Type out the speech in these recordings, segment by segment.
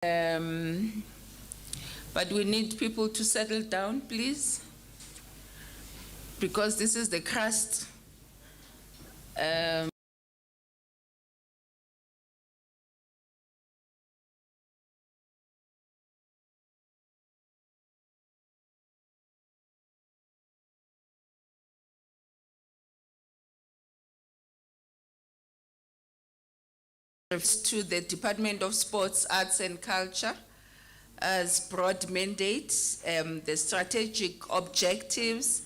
But we need people to settle down, please, because this is the crust. To the Department of Sports, Arts and Culture as broad mandates, the strategic objectives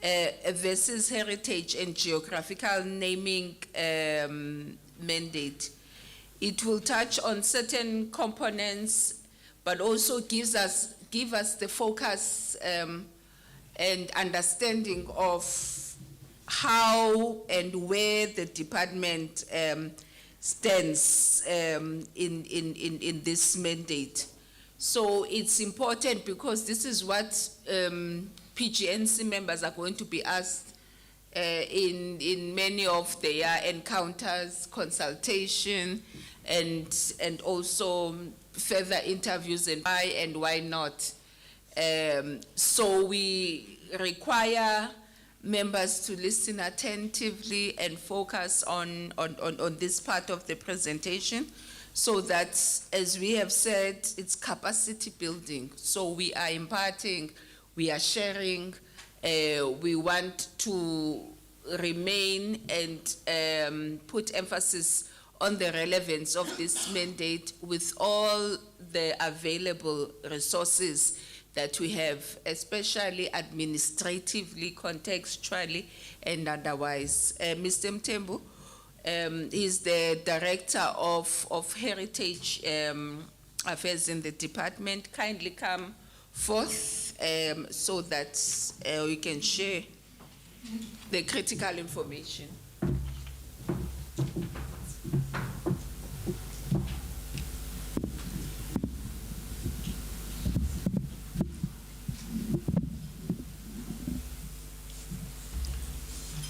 versus heritage and geographical naming mandate. It will touch on certain components, but also give us the focus and understanding of how and where the department stands in this mandate. So it's important because this is what PGNC members are going to be asked in many of their encounters, consultation, and also further interviews, and why not. So we require members to listen attentively and focus on this part of the presentation, so that, as we have said, it's capacity building. So we are imparting, we are sharing, we want to remain and put emphasis on the relevance of this mandate with all the available resources that we have, especially administratively, contextually, and otherwise. Mr. Mtembu is the Director of Heritage Affairs in the department. Kindly come forth so that we can share the critical information.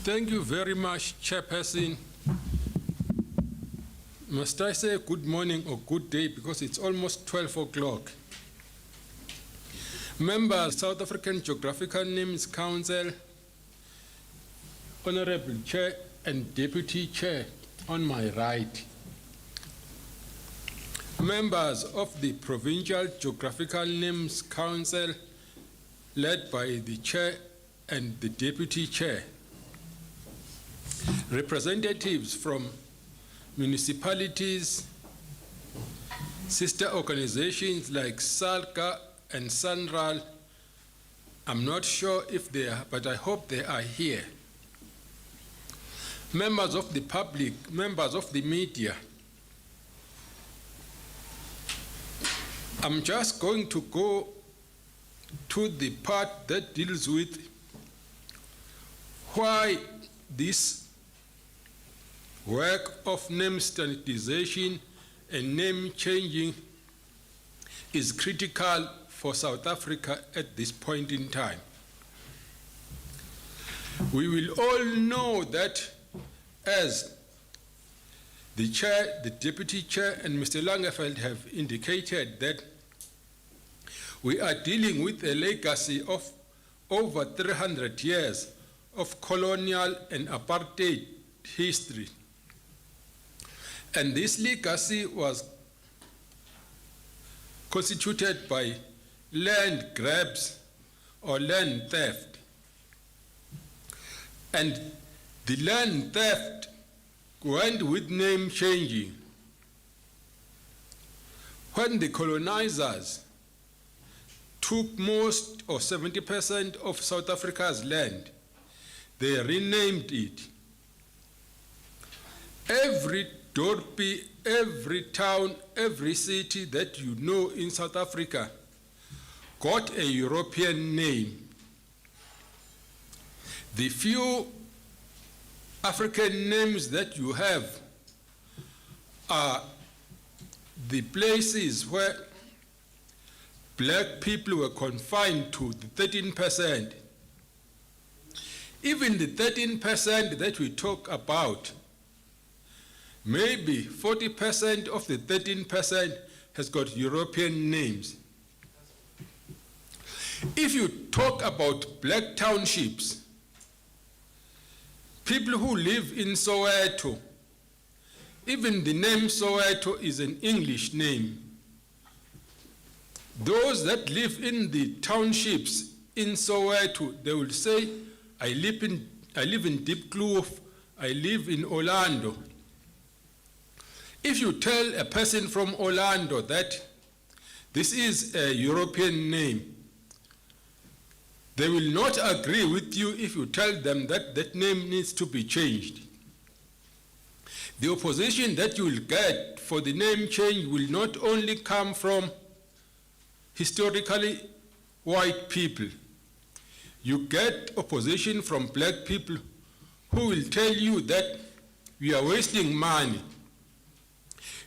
Thank you very much, Chairperson. Must I say good morning or good day, because it's almost 12 o'clock. Members, South African Geographical Names Council, Honorable Chair and Deputy Chair on my right. Members of the Provincial Geographical Names Council, led by the Chair and the Deputy Chair. Representatives from municipalities, sister organizations like SALCA and SANRAL. I'm not sure if they are, but I hope they are here. Members of the public, members of the media. I'm just going to go to the part that deals with why this work of name standardization and name changing is critical for South Africa at this point in time. We will all know that, as the Chair, the Deputy Chair, and Mr. Langeveld have indicated, that we are dealing with a legacy of over 300 years of colonial and apartheid history. And this legacy was constituted by land grabs or land theft. And the land theft went with name changing. When the colonizers took most or 70% of South Africa's land, they renamed it. Every Dorpy, every town, every city that you know in South Africa got a European name. The few African names that you have are the places where black people were confined to, the 13%. Even the 13% that we talk about, maybe 40% of the 13% has got European names. If you talk about black townships, people who live in Soweto, even the name Soweto is an English name. Those that live in the townships in Soweto, they will say, I live in Deep Kloof, I live in Orlando. If you tell a person from Orlando that this is a European name, they will not agree with you if you tell them that that name needs to be changed. The opposition that you will get for the name change will not only come from historically white people. You get opposition from black people who will tell you that we are wasting money.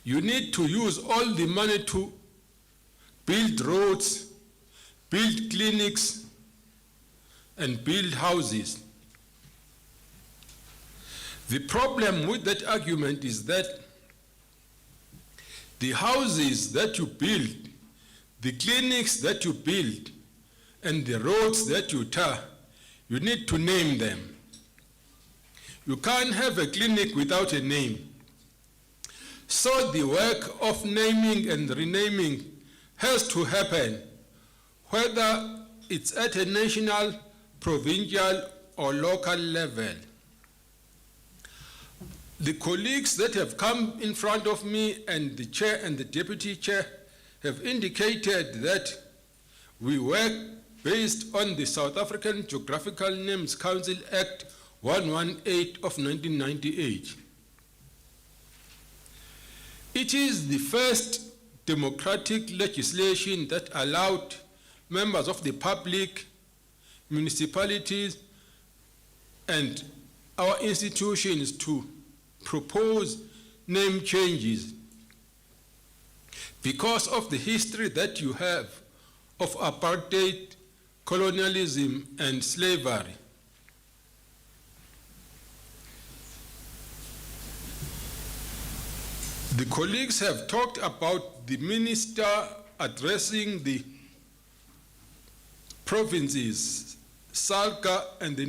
You need to use all the money to build roads, build clinics, and build houses. The problem with that argument is that the houses that you build, the clinics that you build, and the roads that you tar, you need to name them. You can't have a clinic without a name. So the work of naming and renaming has to happen, whether it's at a national, provincial, or local level. The colleagues that have come in front of me and the chair and the deputy chair have indicated that we work based on the South African Geographical Names Council Act 118 of 1998. It is the first democratic legislation that allowed members of the public, municipalities, and our institutions to propose name changes because of the history that you have of apartheid, colonialism, and slavery. The colleagues have talked about the minister addressing the provinces, SALCA, and the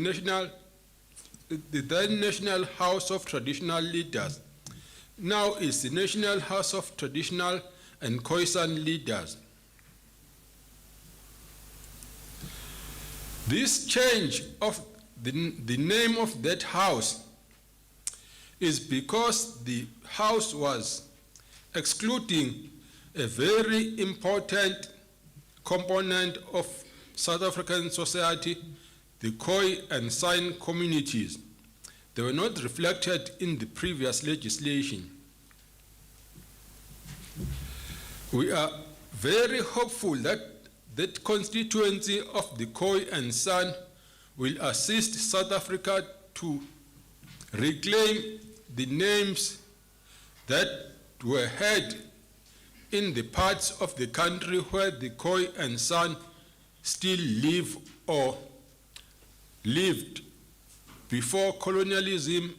then National House of Traditional Leaders. Now it's the National House of Traditional and Khoisan Leaders. This change of the name of that house is because the house was excluding a very important component of South African society, the Khoi and San communities. They were not reflected in the previous legislation. We are very hopeful that that constituency of the Khoi and San will assist South Africa to reclaim the names that were had in the parts of the country where the Khoi and San still live or lived before colonialism,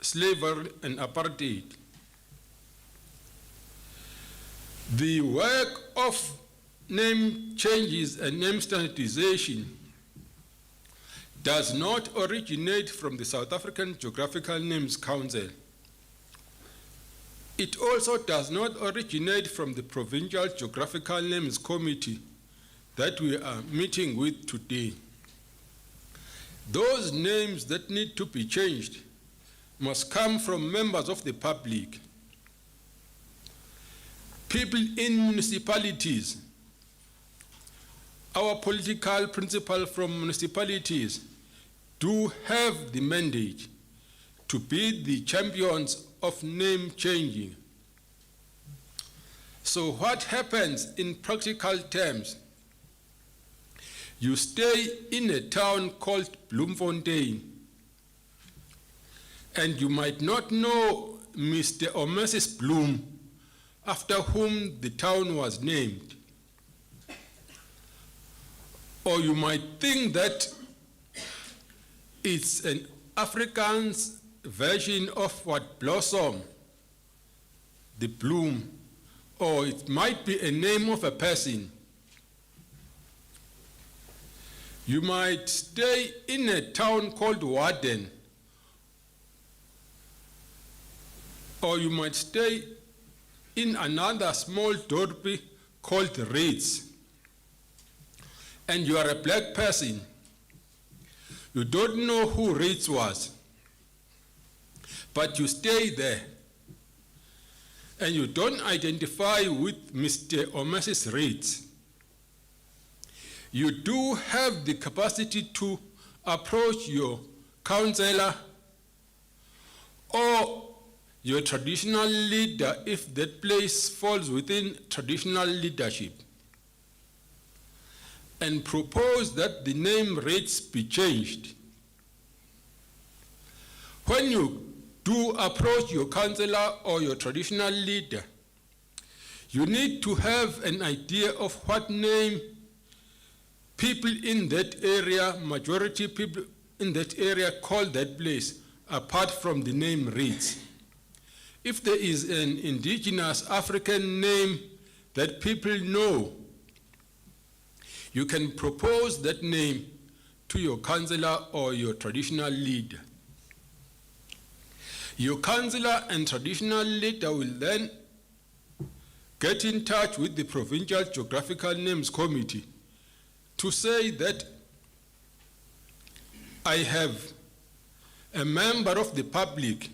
slavery, and apartheid. The work of name changes and name standardization does not originate from the South African Geographical Names Council. It also does not originate from the Provincial Geographical Names Committee that we are meeting with today. Those names that need to be changed must come from members of the public, people in municipalities. Our political principal from municipalities do have the mandate to be the champions of name changing. So what happens in practical terms? You stay in a town called Bloemfontein, and you might not know Mr. or Mrs. Bloom, after whom the town was named. Or you might think that it's an Afrikaans version of what blossom, the bloom, or it might be a name of a person. You might stay in a town called Warden, or you might stay in another small dorpy called Reeds, and you are a black person. You don't know who Reeds was, but you stay there, and you don't identify with Mr. or Mrs. Reeds. You do have the capacity to approach your counselor or your traditional leader if that place falls within traditional leadership, and propose that the name Reeds be changed. When you do approach your counselor or your traditional leader, you need to have an idea of what name people in that area, majority people in that area, call that place, apart from the name Reeds. If there is an indigenous African name that people know, you can propose that name to your counselor or your traditional leader. Your counselor and traditional leader will then get in touch with the Provincial Geographical Names Committee to say that I have a member of the public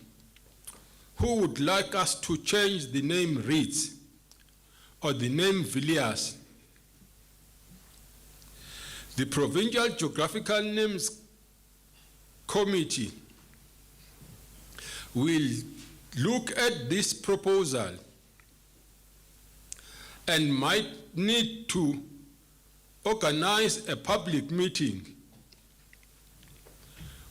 who would like us to change the name Reeds or the name Villiers. The Provincial Geographical Names Committee will look at this proposal and might need to organize a public meeting.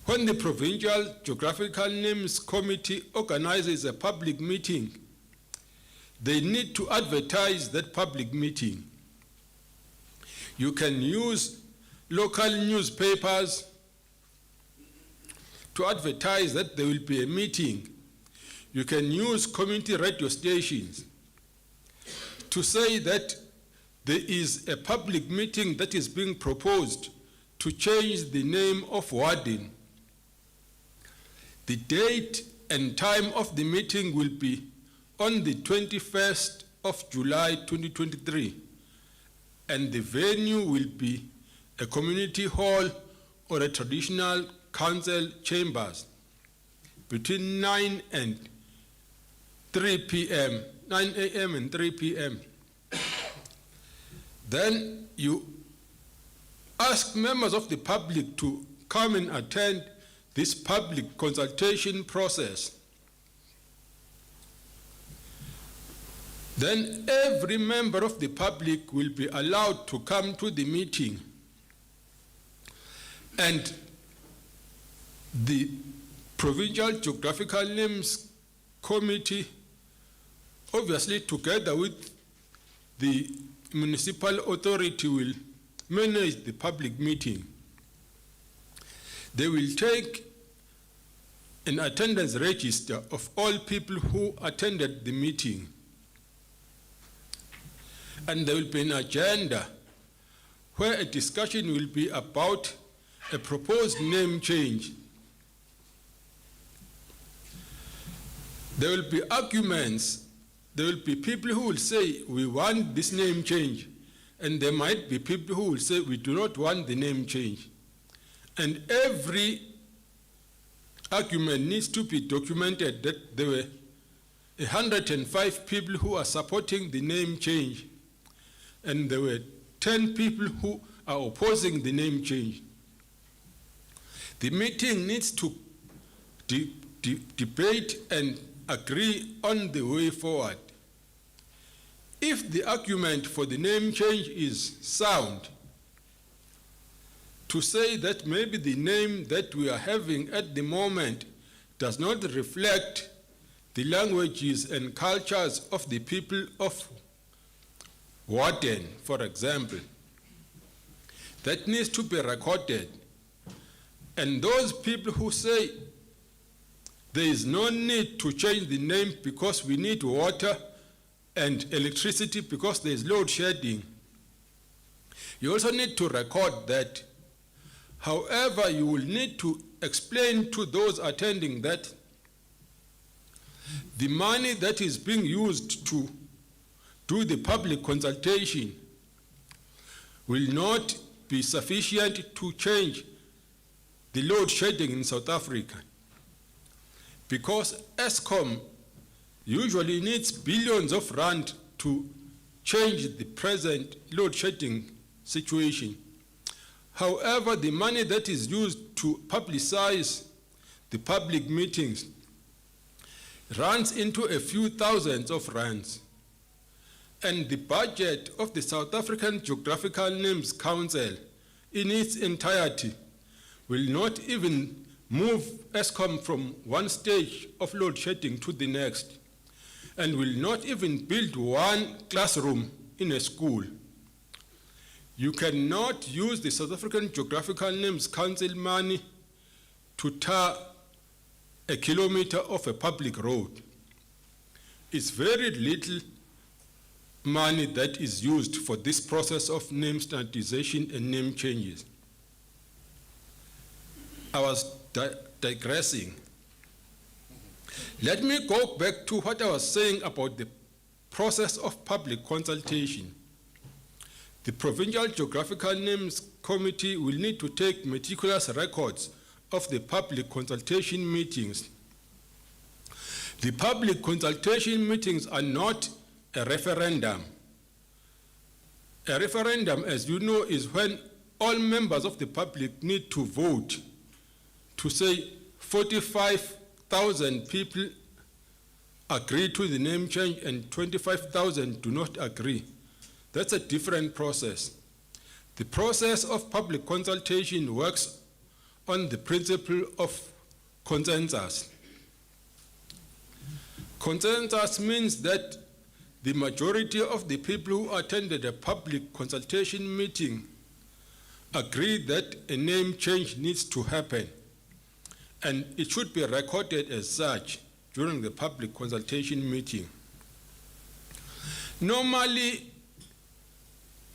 When the Provincial Geographical Names Committee organizes a public meeting, they need to advertise that public meeting. You can use local newspapers to advertise that there will be a meeting. You can use community radio stations to say that there is a public meeting that is being proposed to change the name of Warden. The date and time of the meeting will be on the 21st of July 2023, and the venue will be a community hall or a traditional council chambers between 9 and 3 p.m., 9 a.m. and 3 p.m. Then you ask members of the public to come and attend this public consultation process. Then every member of the public will be allowed to come to the meeting, and the Provincial Geographical Names Committee, obviously together with the municipal authority, will manage the public meeting. They will take an attendance register of all people who attended the meeting, and there will be an agenda where a discussion will be about a proposed name change. There will be arguments. There will be people who will say, we want this name change, and there might be people who will say, we do not want the name change. And every argument needs to be documented that there were 105 people who are supporting the name change, and there were 10 people who are opposing the name change. The meeting needs to debate and agree on the way forward. If the argument for the name change is sound, to say that maybe the name that we are having at the moment does not reflect the languages and cultures of the people of Warden, for example, that needs to be recorded. And those people who say there is no need to change the name because we need water and electricity because there's load shedding. You also need to record that. However, you will need to explain to those attending that the money that is being used to do the public consultation will not be sufficient to change the load shedding in South Africa, because Eskom usually needs billions of rand to change the present load shedding situation. However, the money that is used to publicize the public meetings runs into a few thousands of rands. And the budget of the South African Geographical Names Council in its entirety will not even move Eskom from one stage of load shedding to the next, and will not even build one classroom in a school. You cannot use the South African Geographical Names Council money to tar a kilometer of a public road. It's very little money that is used for this process of name standardization and name changes. I was digressing. Let me go back to what I was saying about the process of public consultation. The Provincial Geographical Names Committee will need to take meticulous records of the public consultation meetings. The public consultation meetings are not a referendum. A referendum, as you know, is when all members of the public need to vote to say 45,000 people agree to the name change and 25,000 do not agree. That's a different process. The process of public consultation works on the principle of consensus. Consensus means that the majority of the people who attended a public consultation meeting agree that a name change needs to happen, and it should be recorded as such during the public consultation meeting. Normally,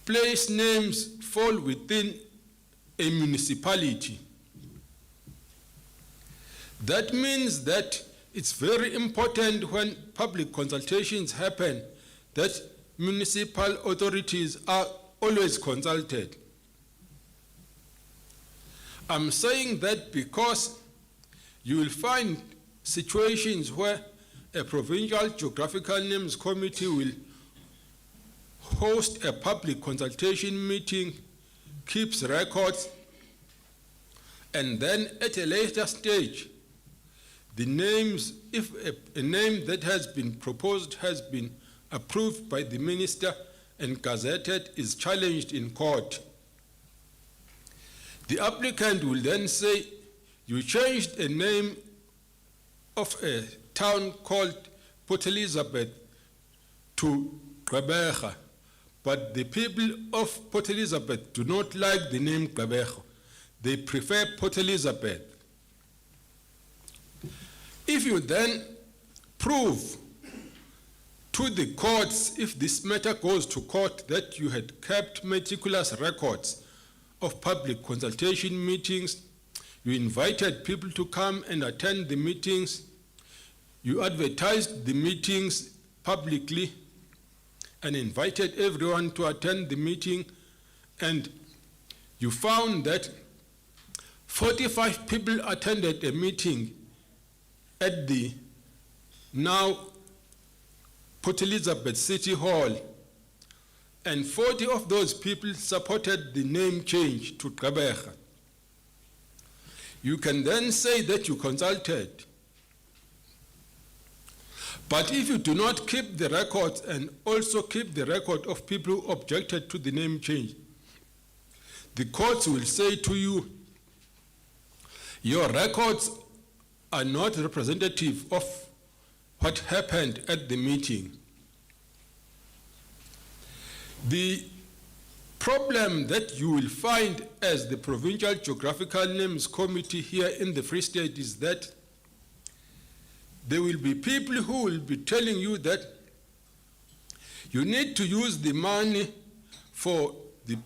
place names fall within a municipality. That means that it's very important when public consultations happen that municipal authorities are always consulted. I'm saying that because you will find situations where a Provincial Geographical Names Committee will host a public consultation meeting, keeps records, and then at a later stage, the names, if a name that has been proposed has been approved by the minister and gazetted, is challenged in court. The applicant will then say, you changed a name of a town called Port Elizabeth to Gqeberha, but the people of Port Elizabeth do not like the name Gqeberha. They prefer Port Elizabeth. If you then prove to the courts, if this matter goes to court, that you had kept meticulous records of public consultation meetings, you invited people to come and attend the meetings, you advertised the meetings publicly and invited everyone to attend the meeting, and you found that 45 people attended a meeting at the now Port Elizabeth City Hall, and 40 of those people supported the name change to Gqeberha. You can then say that you consulted. But if you do not keep the records and also keep the record of people who objected to the name change, the courts will say to you, your records are not representative of what happened at the meeting. The problem that you will find as the Provincial Geographical Names Committee here in the Free State is that there will be people who will be telling you that You need to use the money for the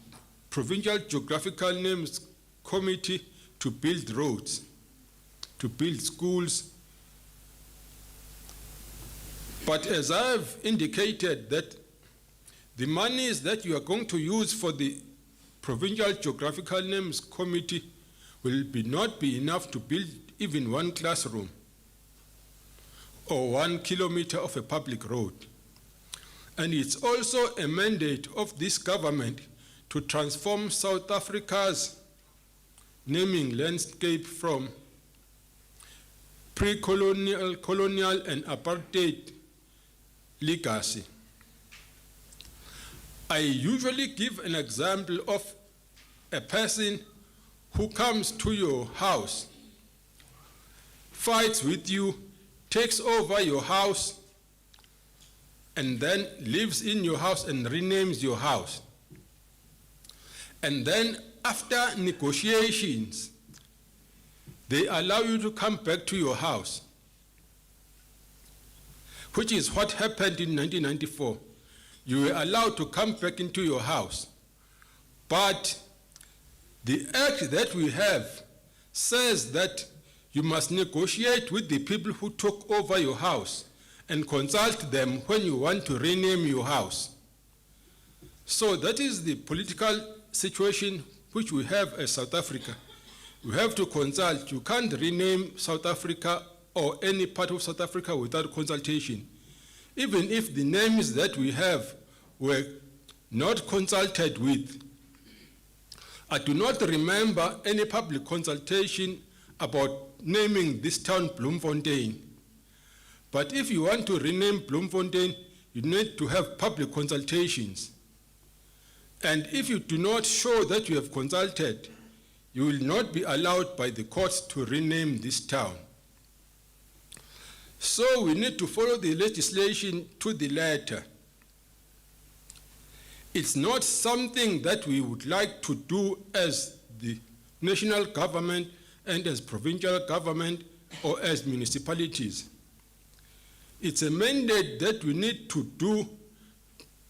Provincial Geographical Names Committee to build roads, to build schools. But as I've indicated, that the monies that you are going to use for the Provincial Geographical Names Committee will not be enough to build even one classroom or 1 kilometer of a public road. And it's also a mandate of this government to transform South Africa's naming landscape from pre-colonial, colonial, and apartheid legacy. I usually give an example of a person who comes to your house, fights with you, takes over your house, and then lives in your house and renames your house. And then after negotiations, they allow you to come back to your house, which is what happened in 1994. You were allowed to come back into your house. But the act that we have says that you must negotiate with the people who took over your house and consult them when you want to rename your house. So that is the political situation which we have as South Africa. You have to consult. You can't rename South Africa or any part of South Africa without consultation. Even if the names that we have were not consulted with. I do not remember any public consultation about naming this town Bloemfontein. But if you want to rename Bloemfontein, you need to have public consultations. And if you do not show that you have consulted, you will not be allowed by the courts to rename this town. So we need to follow the legislation to the letter. It's not something that we would like to do as the national government and as provincial government or as municipalities. It's a mandate that we need to do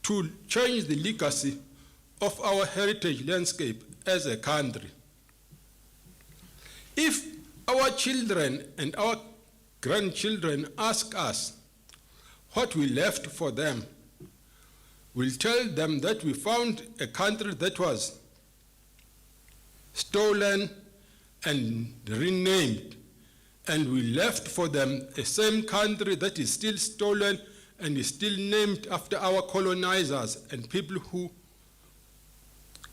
to change the legacy of our heritage landscape as a country. If our children and our grandchildren ask us what we left for them, we'll tell them that we found a country that was stolen and renamed, and we left for them a same country that is still stolen and is still named after our colonizers and people who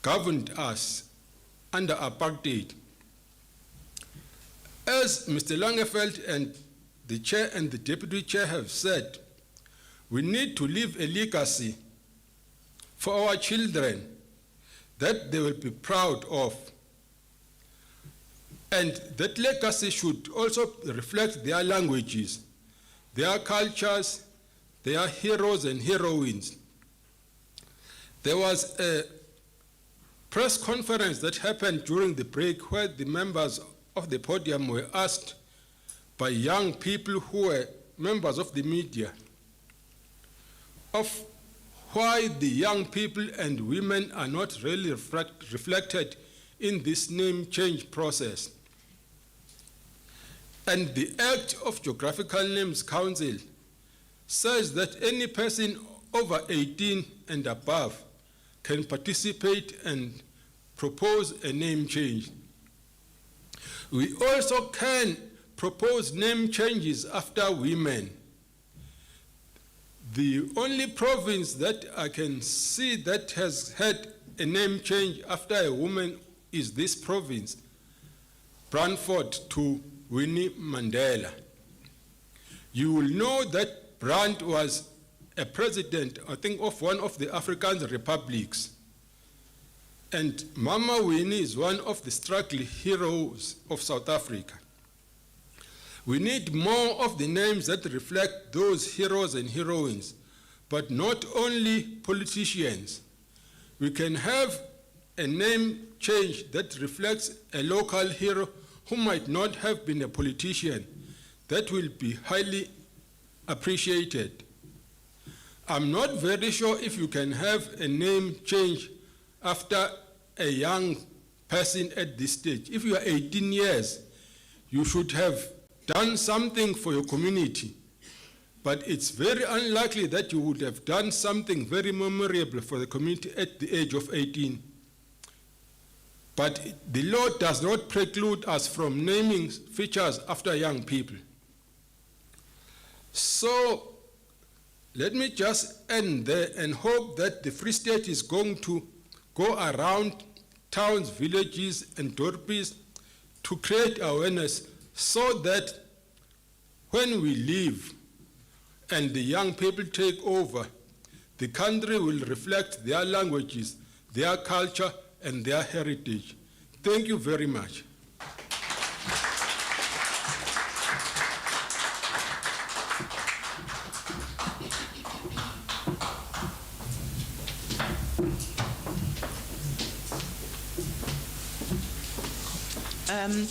governed us under apartheid. As Mr. Langeveld and the chair and the deputy chair have said, we need to leave a legacy for our children that they will be proud of. And that legacy should also reflect their languages, their cultures, their heroes and heroines. There was a press conference that happened during the break where the members of the podium were asked by young people who were members of the media of why the young people and women are not really reflected in this name change process. And the Act of Geographical Names Council says that any person over 18 and above can participate and propose a name change. We also can propose name changes after women. The only province that I can see that has had a name change after a woman is this province, Brandford to Winnie Mandela. You will know that Brand was a president, I think, of one of the African republics. And Mama Winnie is one of the struggling heroes of South Africa. We need more of the names that reflect those heroes and heroines, but not only politicians. We can have a name change that reflects a local hero who might not have been a politician. That will be highly appreciated. I'm not very sure if you can have a name change after a young person at this stage. If you are 18 years, you should have done something for your community. But it's very unlikely that you would have done something very memorable for the community at the age of 18. But the law does not preclude us from naming features after young people. So let me just end there and hope that the Free State is going to go around towns, villages, and dorpies to create awareness so that when we leave and the young people take over, the country will reflect their languages, their culture, and their heritage. Thank you very much.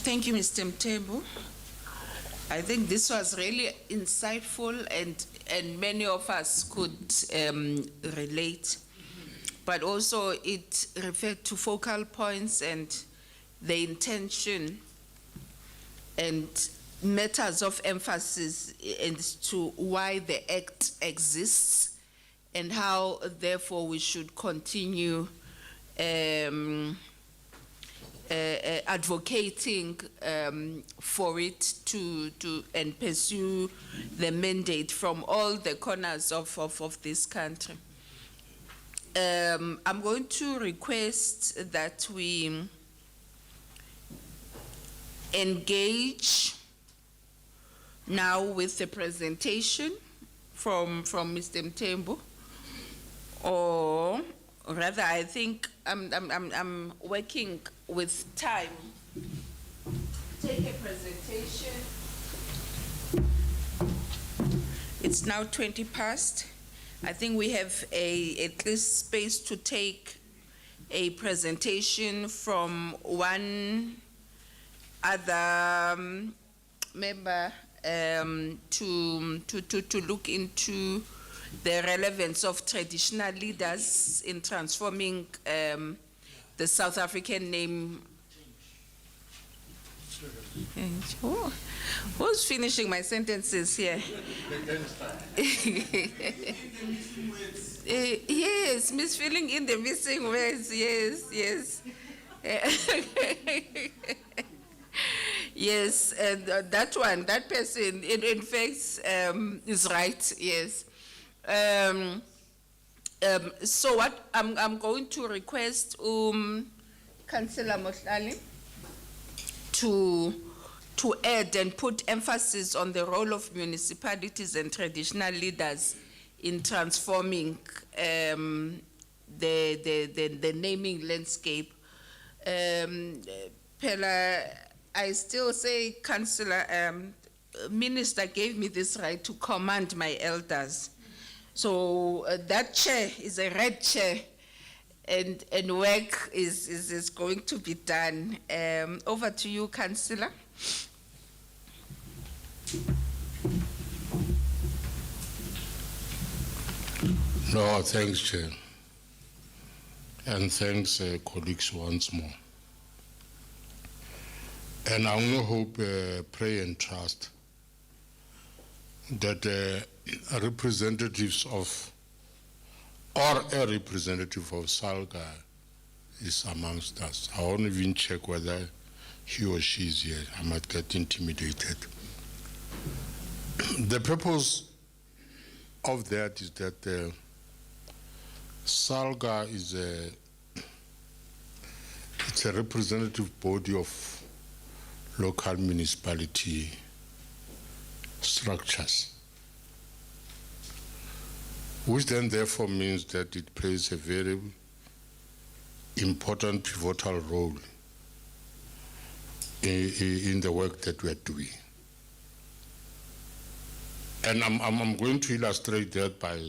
Thank you, Mr. Mthembu. I think this was really insightful and many of us could relate, but also it referred to focal points and the intention and matters of emphasis as to why the Act exists and how therefore we should continue advocating for it to and pursue the mandate from all the corners of this country. I'm going to request that we engage now with the presentation from Mr. Mthembu, or rather, I think I'm working with time. Take a presentation. It's now 20 past. I think we have at least space to take a presentation from one other member to look into the relevance of traditional leaders in transforming the South African name. Oh, who's finishing my sentences here? Yes, misfilling in the missing words, yes. Yes, and that person, in fact, is right, yes. So what I'm going to request Councillor Mohlali to add and put emphasis on the role of municipalities and traditional leaders in transforming the naming landscape. Pella, I still say, Councillor, Minister gave me this right to command my elders. So that chair is a red chair, and work is going to be done. Over to you, Councillor. No, thanks, Chair. And thanks, colleagues, once more. And I only hope, pray and trust that representatives of, or a representative of SALGA is amongst us. I won't even check whether he or she is here. I might get intimidated. The purpose of that is that SALGA is it's a representative body of local municipality structures, which then therefore means that it plays a very important pivotal role in the work that we are doing. And I'm going to illustrate that by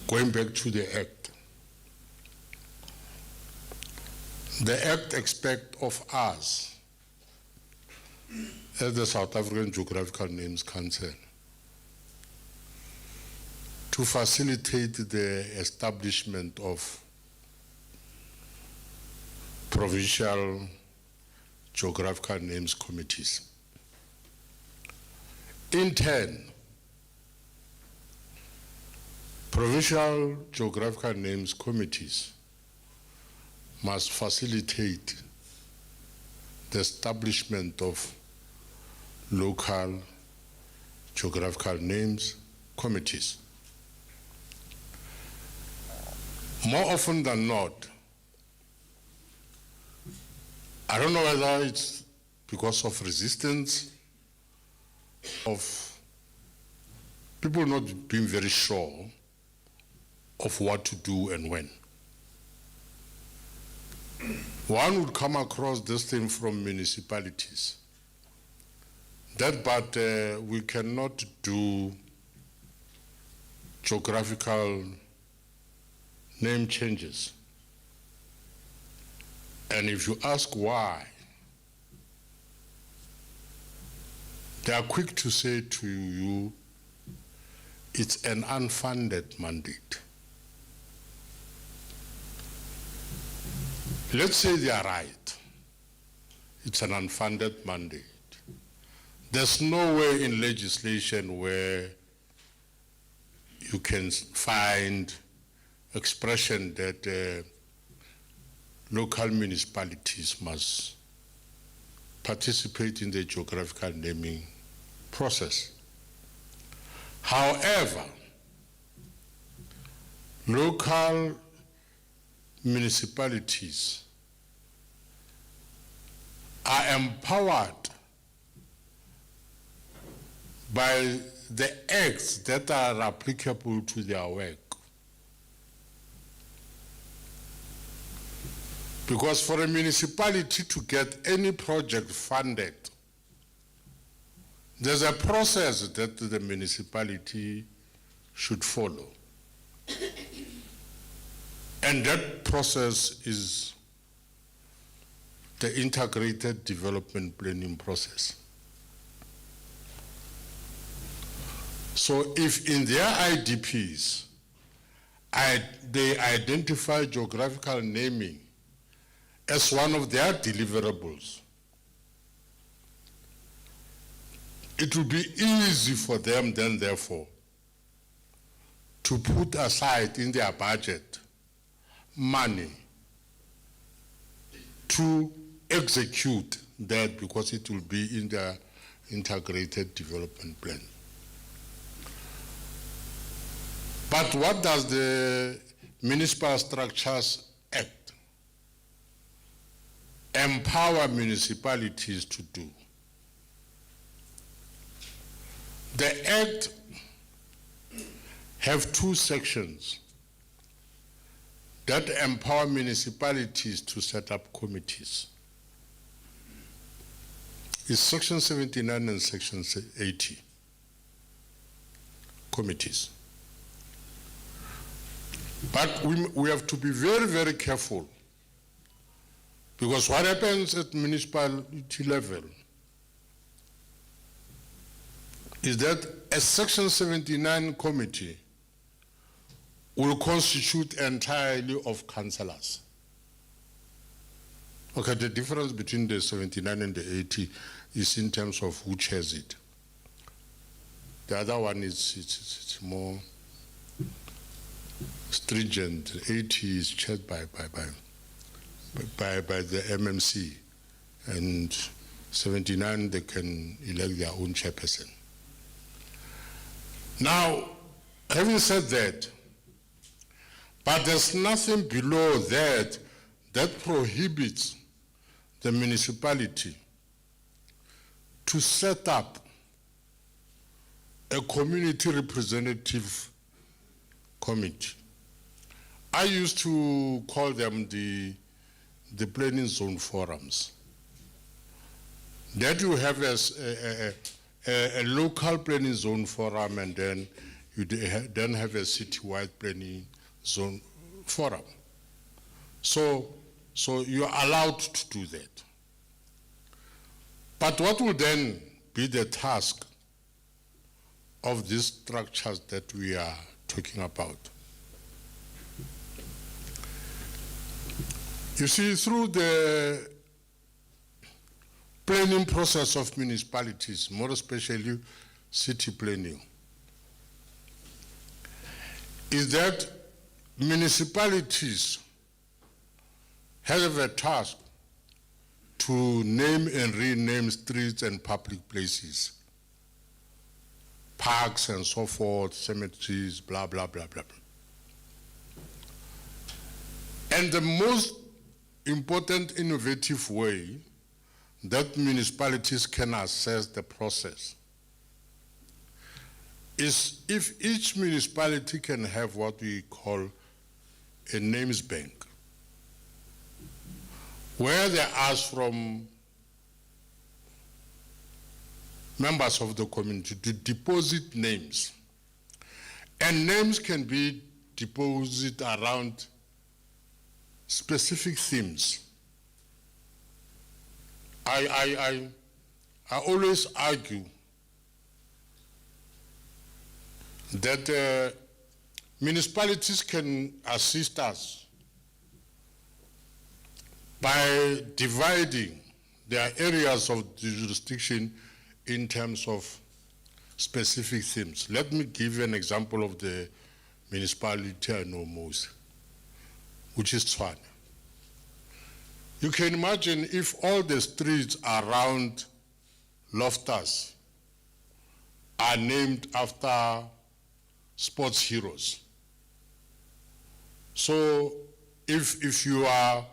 going back to the Act. The Act expects of us, as the South African Geographical Names Council, to facilitate the establishment of provincial geographical names committees. In turn, provincial geographical names committees must facilitate the establishment of local geographical names committees. More often than not, I don't know whether it's because of resistance, of people not being very sure of what to do and when. One would come across this thing from municipalities, that but we cannot do geographical name changes. And if you ask why, they are quick to say to you, it's an unfunded mandate. Let's say they are right. It's an unfunded mandate. There's no way in legislation where you can find expression that local municipalities must participate in the geographical naming process. However, local municipalities are empowered by the acts that are applicable to their work. Because for a municipality to get any project funded, there's a process that the municipality should follow. And that process is the integrated development planning process. So if in their IDPs, they identify geographical naming as one of their deliverables, it will be easy for them then, therefore, to put aside in their budget money to execute that, because it will be in their integrated development plan. But what does the Municipal Structures Act empower municipalities to do? The Act have two sections that empower municipalities to set up committees. It's Section 79 and Section 80, committees. But we have to be very, very careful, because what happens at municipality level is that a Section 79 committee will constitute entirely of councillors. Okay, the difference between the 79 and the 80 is in terms of who chairs it. The other one is it's more stringent. 80 is chaired by the MMC, and 79 they can elect their own chairperson. Now, having said that, but there's nothing below that that prohibits the municipality to set up a community representative committee. I used to call them the planning zone forums. That you have as a local planning zone forum, and then you then have a citywide planning zone forum. So you are allowed to do that. But what will then be the task of these structures that we are talking about. You see, through the planning process of municipalities, more especially city planning, is that municipalities have a task to name and rename streets and public places, parks and so forth, cemeteries, blah, blah, blah, blah, blah. And the most important innovative way that municipalities can assess the process is if each municipality can have what we call a names bank, where they ask from members of the community to deposit names. And names can be deposited around specific themes. I always argue that municipalities can assist us by dividing their areas of jurisdiction in terms of specific themes. Let me give you an example of the municipality I know most, which is Tshwane. You can imagine if all the streets around Loftus are named after sports heroes. So if you are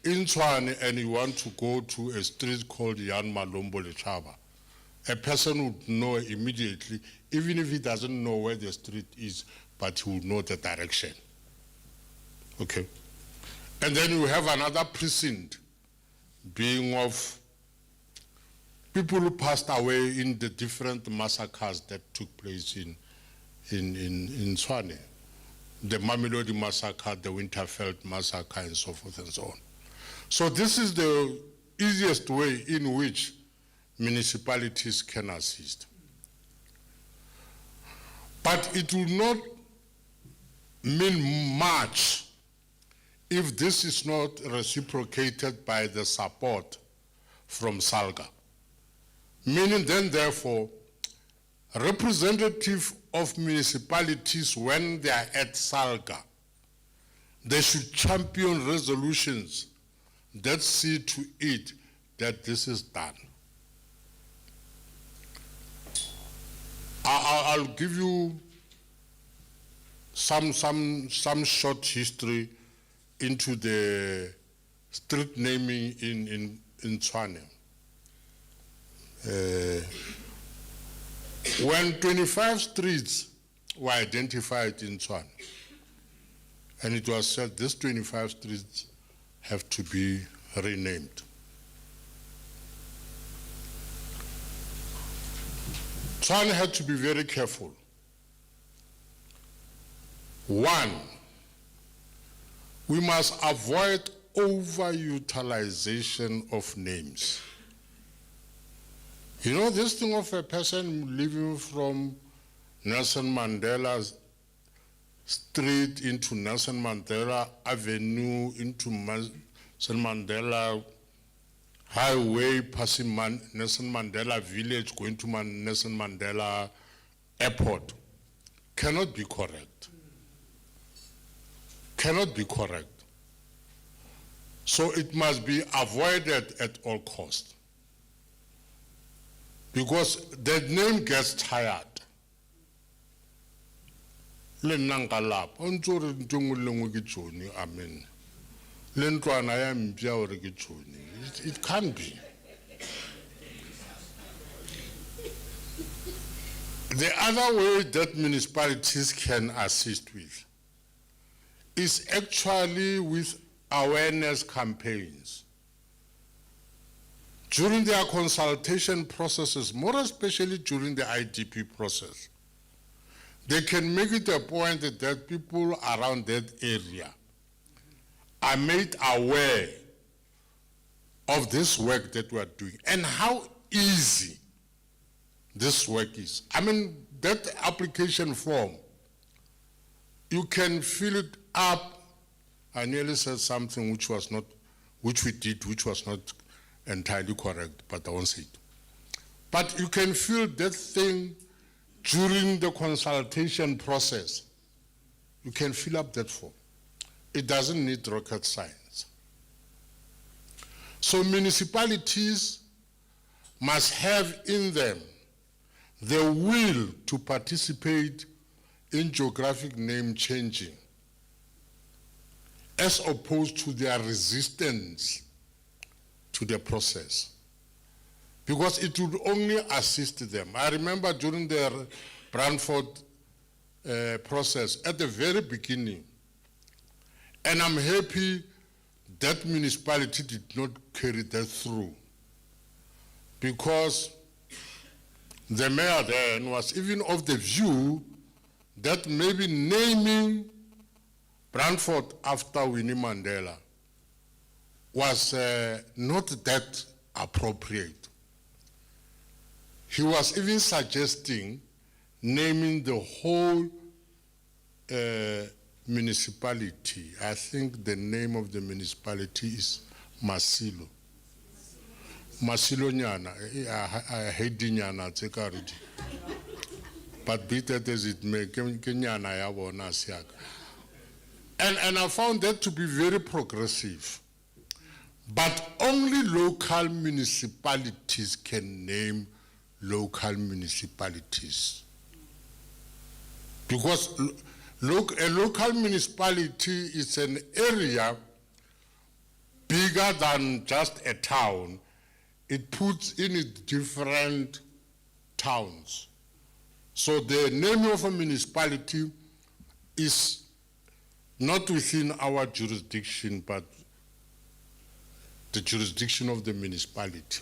in Tshwane and you want to go to a street called Jan Malombo Lechaba, a person would know immediately, even if he doesn't know where the street is, but he would know the direction. Okay? And then you have another precinct being of people who passed away in the different massacres that took place in Tshwane. The Mamelodi massacre, the Winterfeld massacre, and so forth and so on. So this is the easiest way in which municipalities can assist. But it will not mean much if this is not reciprocated by the support from SALGA. Meaning then, therefore, representatives of municipalities, when they are at SALGA, they should champion resolutions that see to it that this is done. I'll give you some short history into the street naming in Tshwane. When 25 streets were identified in Tshwane, and it was said these 25 streets have to be renamed. Tshwane had to be very careful. One, we must avoid overutilization of names. You know, this thing of a person living from Nelson Mandela Street into Nelson Mandela Avenue, into Nelson Mandela Highway, passing Nelson Mandela Village, going to Nelson Mandela Airport, cannot be correct. Cannot be correct. So it must be avoided at all costs. Because the name gets tired. Le nangalap, ontsore ntongwe lengwe ke tšone, amen. Le ntlwana ya mpia ore ke tšone. It can't be. The other way that municipalities can assist with is actually with awareness campaigns. During their consultation processes, more especially during the IDP process, they can make it a point that people around that area are made aware of this work that we are doing and how easy this work is. I mean, that application form you can fill it up. I nearly said something which was not, which we did, which was not entirely correct, but I won't say it. But you can fill that thing during the consultation process. You can fill up that form. It doesn't need rocket science. So municipalities must have in them the will to participate in geographic name changing, as opposed to their resistance to the process, because it would only assist them. I remember during the Brandford process at the very beginning, and I'm happy that municipality did not carry that through, because the mayor then was even of the view that maybe naming Brandford after Winnie Mandela was not that appropriate. He was even suggesting naming the whole municipality. I think the name of the municipality is Masilo. Masilo Nyana, I hate Nyana, Tsekarudi. But be that as it may, Kenyana Yawona Siak. And I found that to be very progressive. But only local municipalities can name local municipalities. Because a local municipality is an area bigger than just a town. It puts in it different towns. So the name of a municipality is not within our jurisdiction, but the jurisdiction of the municipality.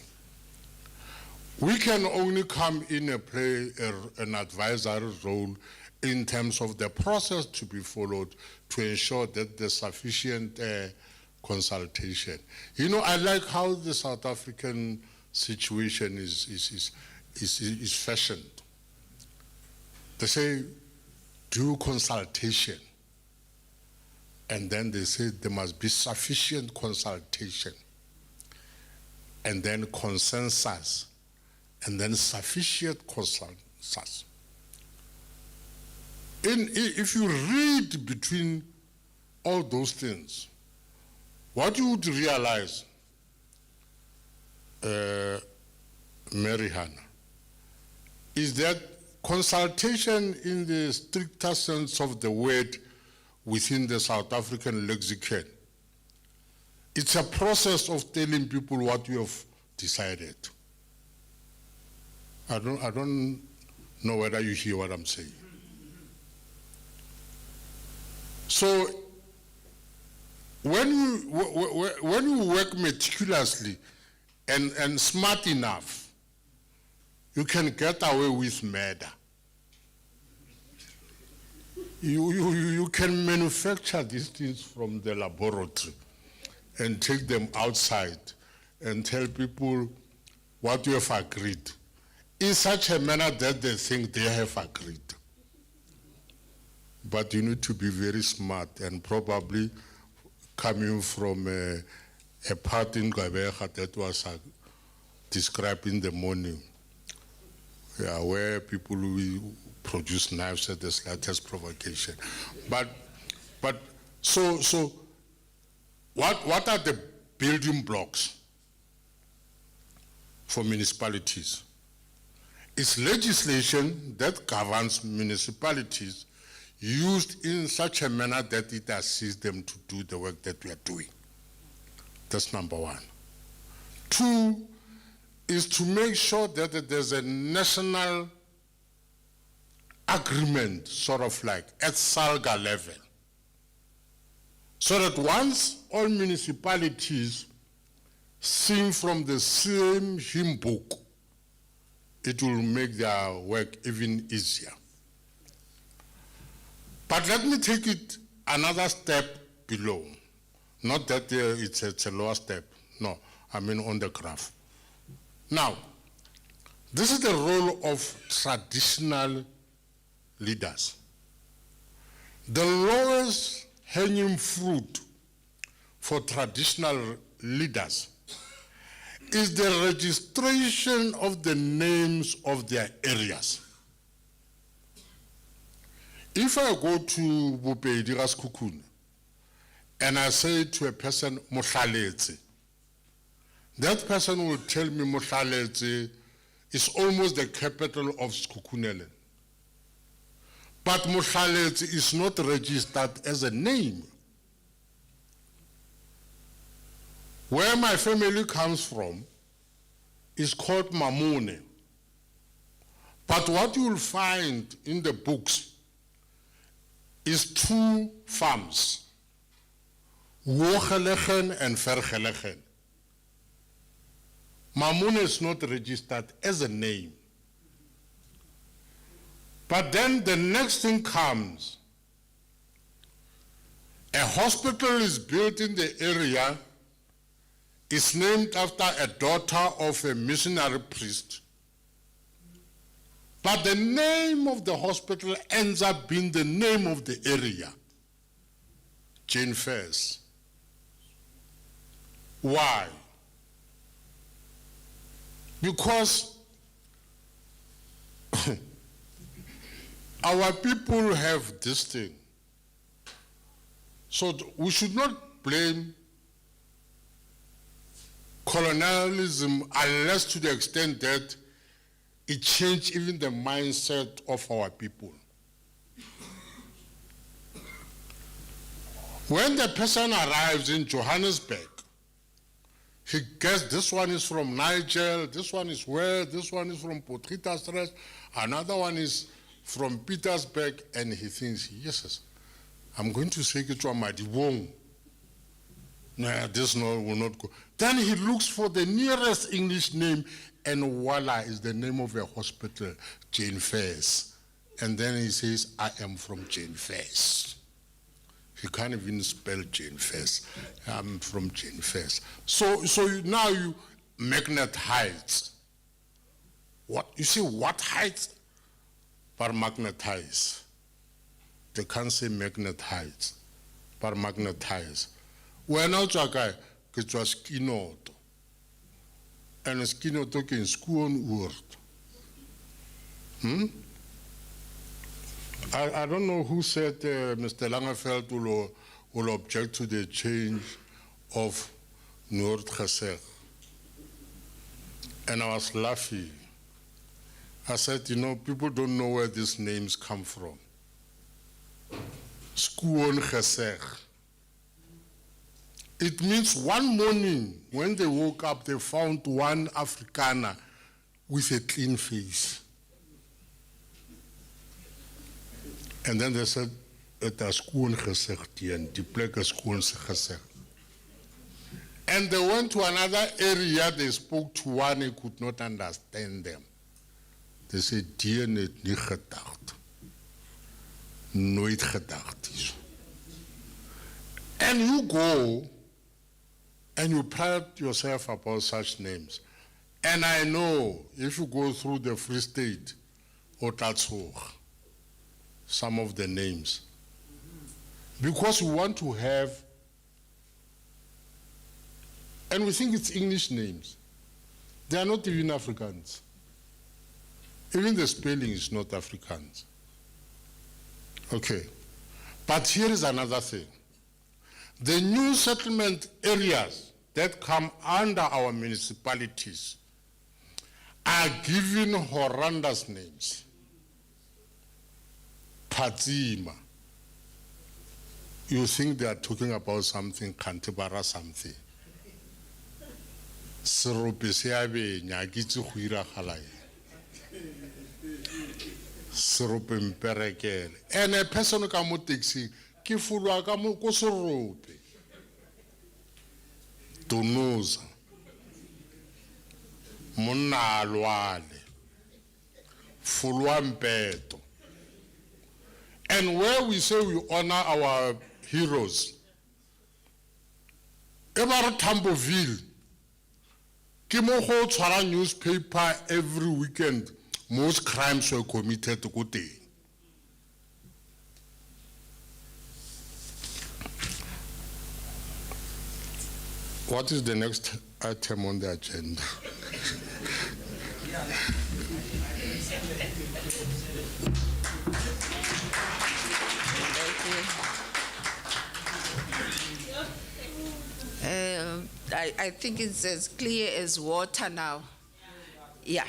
We can only come in and play an advisory role in terms of the process to be followed to ensure that there's sufficient consultation. You know, I like how the South African situation is fashioned. They say, do consultation. And then they say there must be sufficient consultation. And then consensus. And then sufficient consensus. If you read between all those things, what you would realize, Mary Hannah, is that consultation in the stricter sense of the word within the South African lexicon, it's a process of telling people what you have decided. I don't know whether you hear what I'm saying. So when you work meticulously and smart enough, you can get away with murder. You can manufacture these things from the laboratory and take them outside and tell people what you have agreed in such a manner that they think they have agreed. But you need to be very smart, and probably coming from a part in Gqeberha that was described in the morning, where people will produce knives at the slightest provocation. But so what are the building blocks for municipalities? It's legislation that governs municipalities used in such a manner that it assists them to do the work that we are doing. That's number one. Two is to make sure that there's a national agreement, sort of like at SALGA level, so that once all municipalities sing from the same hymn book, it will make their work even easier. But let me take it another step below. Not that it's a lower step. No, I mean on the graph. Now, this is the role of traditional leaders. The lowest hanging fruit for traditional leaders is the registration of the names of their areas. If I go to Bopedi Raskukune and I say to a person, Mohlaletse, that person will tell me Mohlaletse is almost the capital of Skukunele. But Mohlaletse is not registered as a name. Where my family comes from is called Mamone. But what you will find in the books is 2 farms, Wogelegen and Vergelegen. Mamone is not registered as a name. But then the next thing comes. A hospital is built in the area. It's named after a daughter of a missionary priest. But the name of the hospital ends up being the name of the area, Jane Fairs. Why? Because our people have this thing. So we should not blame colonialism unless to the extent that it changed even the mindset of our people. When the person arrives in Johannesburg, he gets this one is from Niger, this one is where, this one is from Potgietersrus, another one is from Petersburg, and he thinks, yes, I'm going to say it to Amadibong. No, this will not go. Then he looks for the nearest English name, and voila, is the name of a hospital, Jane Fairs. And then he says, I am from Jane Fairs. He can't even spell Jane Fairs. I'm from Jane Fairs. So now you Magnet Heights. What you see? What Heights? But magnetize. They can't say Magnet Heights, but magnetize. When I talk, it was Skinoto, and Skinoto can school word. I don't know who said Mr. Langeveld will object to the change of Noord-Geseg. And I was laughing. I said, people don't know where these names come from. Skoon-Geseg. It means one morning when they woke up, they found one Afrikaner with a clean face. And then they said, it is Skoon-Geseg, and the plek is Skoon-Geseg. And they went to another area, they spoke to one, he could not understand them. They said, die het nie gedacht. Nooit gedacht is. And you go, and you pride yourself about such names. And I know, if you go through the Free State, or Tatshoog, some of the names, because we want to have, and we think it's English names. They are not even Africans. Even the spelling is not Afrikaans. Okay. But here is another thing. The new settlement areas that come under our municipalities are given horrendous names. Padzima. You think they are talking about something, Kantibara something. Serope seabe nyakitse go iragala eng. Serope mperekele. And a person ka mo taxi ke fulwa ka mo ko serope. Tonoza. Monna lwale. Fulwa mpeto. And where we say we honor our heroes, Ever Tamboville, Kimoho Tsara newspaper every weekend, most crimes were committed to go there. What is the next item on the agenda? I think it's as clear as water now. Yeah.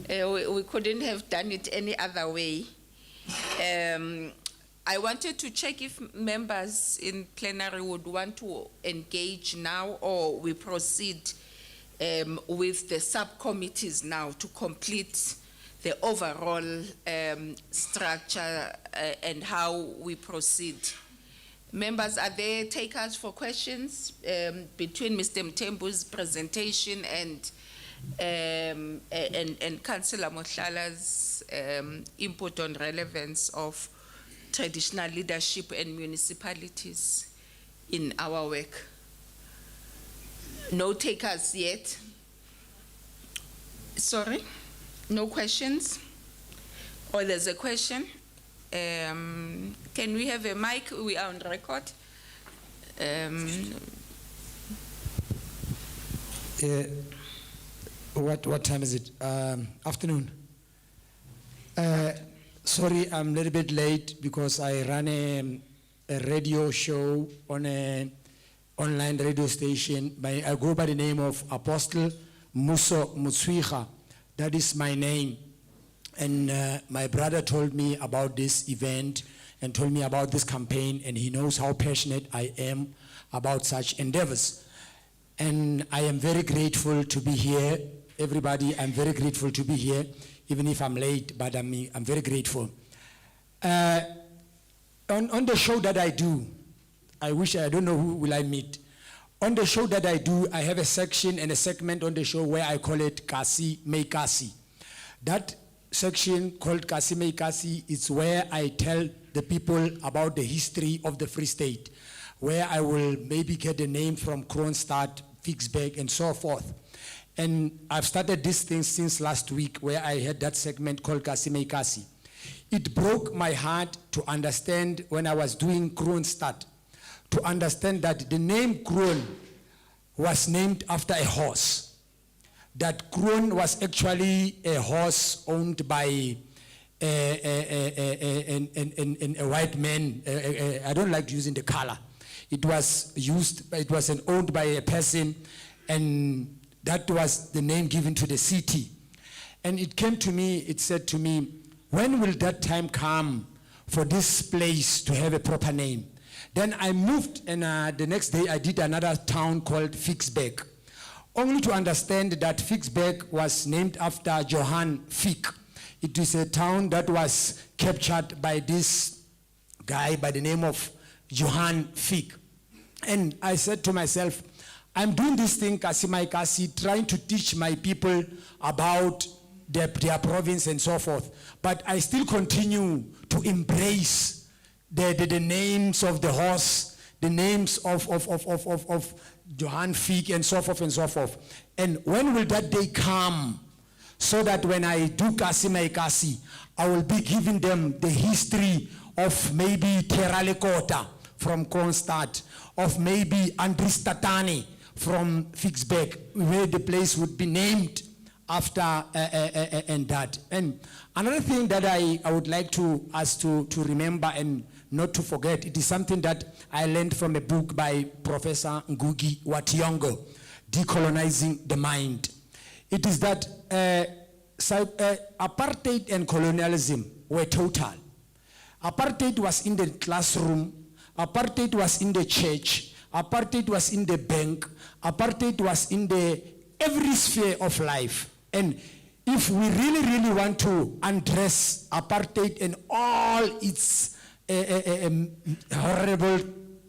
We couldn't have done it any other way. I wanted to check if members in plenary would want to engage now, or we proceed with the subcommittees now to complete the overall structure and how we proceed. Members, are there takers for questions between Mr. Mtembu's presentation and Councillor Mohlala's input on relevance of traditional leadership and municipalities in our work? No takers yet? Sorry? No questions? Or there's a question? Can we have a mic? We are on record. What time is it? Afternoon. Sorry, I'm a little bit late because I ran a radio show on an online radio station. I go by the name of Apostle Muso Mutswiga. That is my name. And my brother told me about this event and told me about this campaign, and he knows how passionate I am about such endeavors. And I am very grateful to be here. Everybody, I'm very grateful to be here, even if I'm late, but I'm very grateful. On the show that I do, I don't know who will I meet. On the show that I do, I have a section and a segment on the show where I call it Kasi May Kasi. That section called Kasi May Kasi is where I tell the people about the history of the Free State, where I will maybe get the name from Kroonstad, Vicksburg, and so forth. And I've started this thing since last week, where I had that segment called Kasi May Kasi. It broke my heart to understand when I was doing Kroonstad, to understand that the name Kroon was named after a horse. That Kroon was actually a horse owned by a white man. I don't like using the color. It was owned by a person, and that was the name given to the city. And it came to me, it said to me, when will that time come for this place to have a proper name? Then I moved, and the next day I did another town called Vicksburg, only to understand that Vicksburg was named after Johann Fick. It is a town that was captured by this guy by the name of Johann Fick. And I said to myself, I'm doing this thing, Kasi May Kasi, trying to teach my people about their province and so forth. But I still continue to embrace the names of the horse, the names of Johann Fick and so forth and so forth. And when will that day come, so that when I do Kasi May Kasi, I will be giving them the history of maybe Teralekota from Kroonstad, of maybe Andries Tatani from Vicksburg, where the place would be named after and that. And another thing that I would like us to remember and not to forget, it is something that I learned from a book by Professor Ngugi wa Thiong'o, Decolonizing the Mind. It is that apartheid and colonialism were total. Apartheid was in the classroom, apartheid was in the church, apartheid was in the bank, apartheid was in every sphere of life. And if we really, really want to address apartheid and all its horrible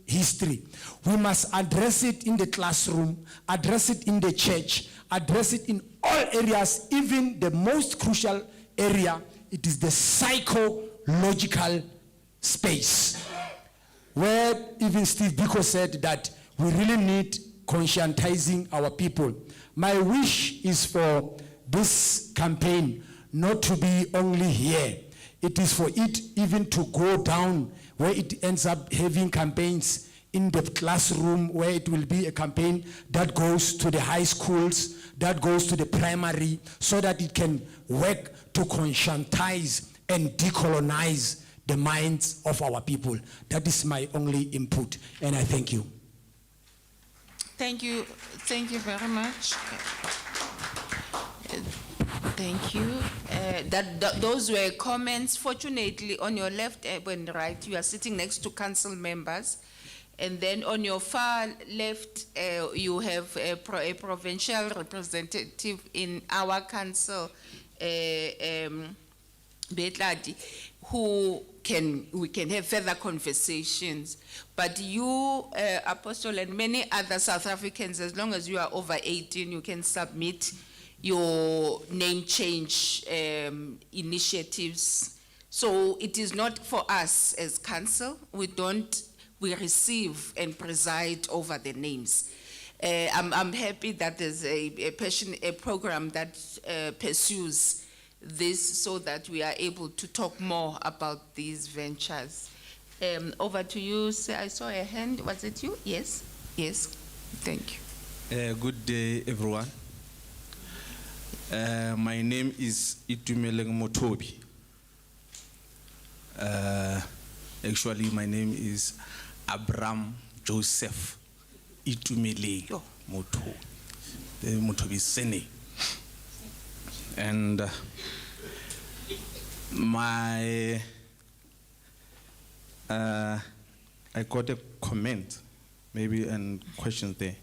history, we must address it in the classroom, address it in the church, address it in all areas, even the most crucial area. It is the psychological space, where even Steve Biko said that we really need conscientizing our people. My wish is for this campaign not to be only here. It is for it even to go down, where it ends up having campaigns in-depth classroom where it will be a campaign that goes to the high schools, that goes to the primary, so that it can work to conscientize and decolonize the minds of our people. That is my only input, and I thank you. Thank you very much. Thank you. Those were comments. Fortunately, on your left and right, you are sitting next to council members. And then on your far left, you have a provincial representative in our council, Betladi, we can have further conversations. But you, Apostle, and many other South Africans, as long as you are over 18, you can submit your name change initiatives. So it is not for us as council. We receive and preside over the names. I'm happy that there's a program that pursues this so that we are able to talk more about these ventures. Over to you, sir. I saw a hand. Was it you? Yes. Yes. Thank you. Good day, everyone. My name is Itumeleng Motobi. Actually, my name is Abraham Joseph Itumeleng Motobi. The Motobi Sene. And I got a comment, maybe, and question there.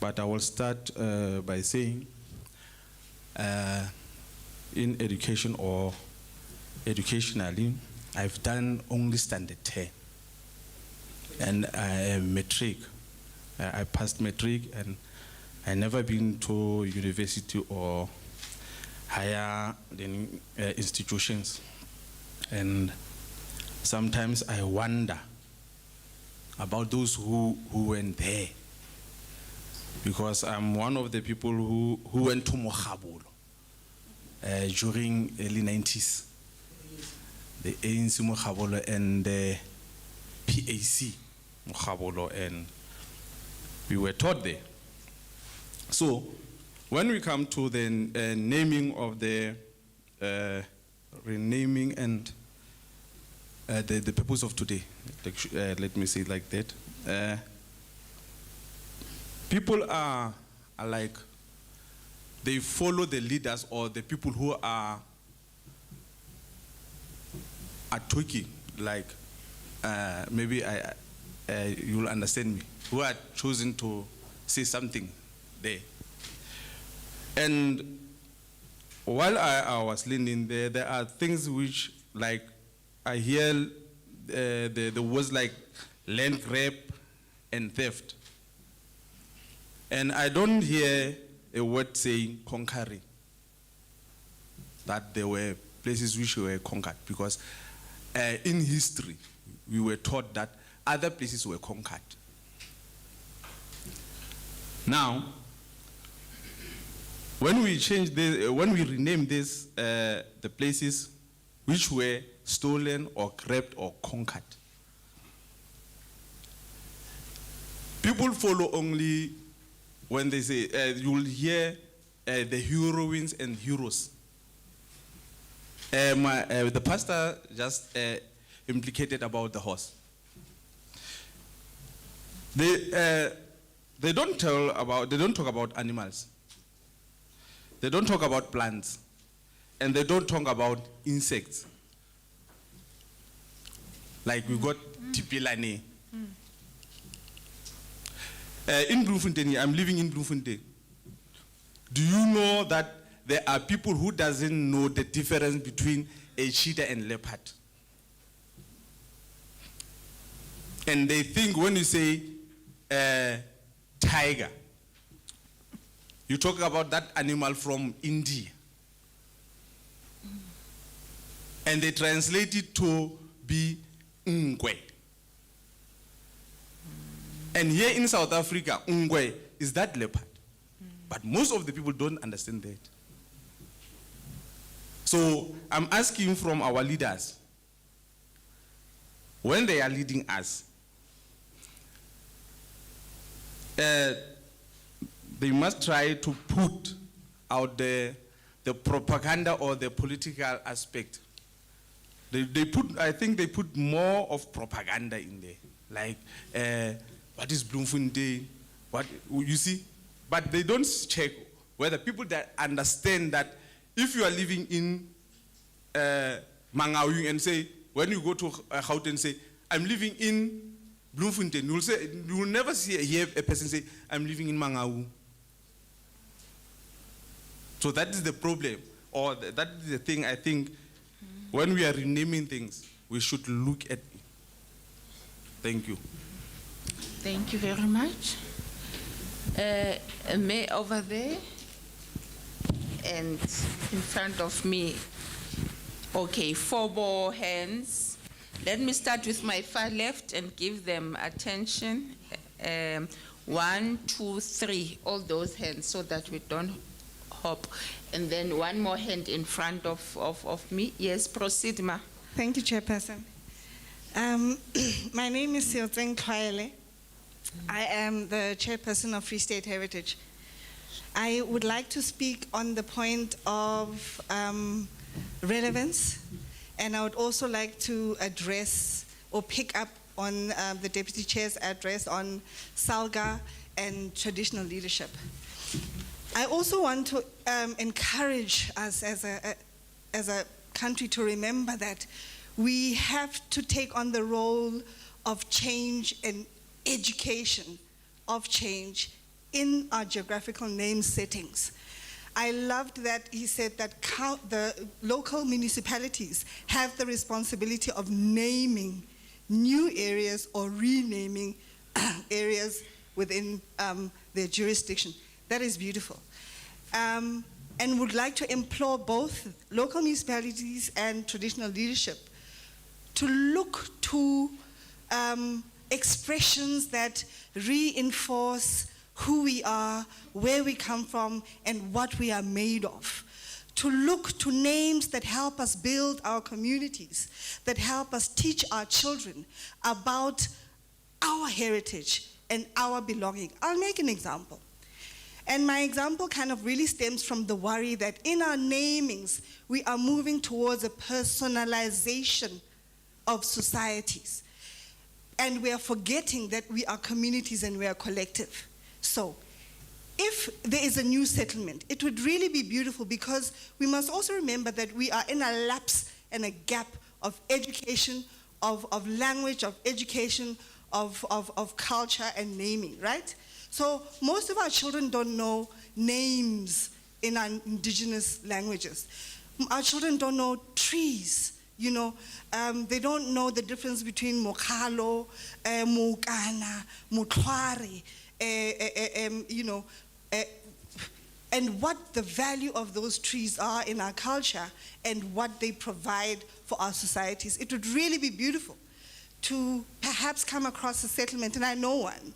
But I will start by saying, in education or educationally, I've done only standard 10. And I am matric. I passed matric, and I never been to university or higher learning institutions. And sometimes I wonder about those who went there, because I'm one of the people who went to Mokgabulo during early 90s. The ANC Mokgabulo and the PAC Mokgabulo, and we were taught there. So when we come to the naming of the renaming and the purpose of today, let me say it like that. People are like, they follow the leaders or the people who are talking, like maybe you'll understand me, who are choosing to say something there. And while I was learning there are things which, like, I hear the words like land grab and theft. And I don't hear a word saying conquering, that there were places which were conquered, because in history, we were taught that other places were conquered. Now, when we change when we rename this, the places which were stolen or grabbed or conquered, people follow only when they say, you will hear the heroines and heroes. The pastor just implicated about the horse. They don't talk about animals. They don't talk about plants, and they don't talk about insects. Like we got Tipilane. In Bloemfontein, I'm living in Bloemfontein. Do you know that there are people who doesn't know the difference between a cheetah and leopard? And they think when you say tiger, you talk about that animal from India. And they translate it to be ngwe. And here in South Africa, ngwe is that leopard. But most of the people don't understand that. So I'm asking from our leaders, when they are leading us, they must try to put out the propaganda or the political aspect. They put, I think they put more of propaganda in there. Like, what is Bloemfontein? What, you see? But they don't check whether people that understand that if you are living in Mangaung and say, when you go to Gauteng and say, I'm living in Bloemfontein, you will never hear a person say, I'm living in Mangaung. So that is the problem, or that is the thing I think when we are renaming things, we should look at it. Thank you. Thank you very much. May over there and in front of me. Okay, 4 more hands. Let me start with my far left and give them attention. 1, 2, 3, all those hands so that we don't hop. And then one more hand in front of me. Yes, proceed, ma. Thank you, Chairperson. My name is Silteng Kwaele. I am the Chairperson of Free State Heritage. I would like to speak on the point of relevance, and I would also like to address or pick up on the Deputy Chair's address on Salga and traditional leadership. I also want to encourage us as a country to remember that we have to take on the role of change and education of change in our geographical name settings. I loved that he said that the local municipalities have the responsibility of naming new areas or renaming areas within their jurisdiction. That is beautiful. And would like to implore both local municipalities and traditional leadership to look to expressions that reinforce who we are, where we come from, and what we are made of. To look to names that help us build our communities, that help us teach our children about our heritage and our belonging. I'll make an example. And my example kind of really stems from the worry that in our namings, we are moving towards a personalization of societies. And we are forgetting that we are communities and we are collective. So, if there is a new settlement, it would really be beautiful because we must also remember that we are in a lapse and a gap of education, of language, of education, of culture and naming, right? So most of our children don't know names in our indigenous languages. Our children don't know trees, you know. They don't know the difference between Mokalo, Mokana, Mutlwari, you know, and what the value of those trees are in our culture and what they provide for our societies. It would really be beautiful to perhaps come across a settlement, and I know one,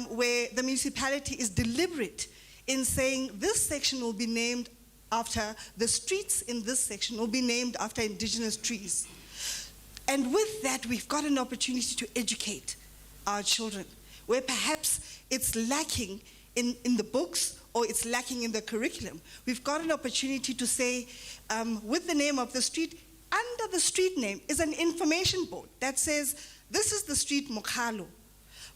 where the municipality is deliberate in saying this section will be named after, the streets in this section will be named after indigenous trees. And with that, we've got an opportunity to educate our children, where perhaps it's lacking in the books or it's lacking in the curriculum. We've got an opportunity to say, with the name of the street, under the street name is an information board that says, this is the street Mokalo.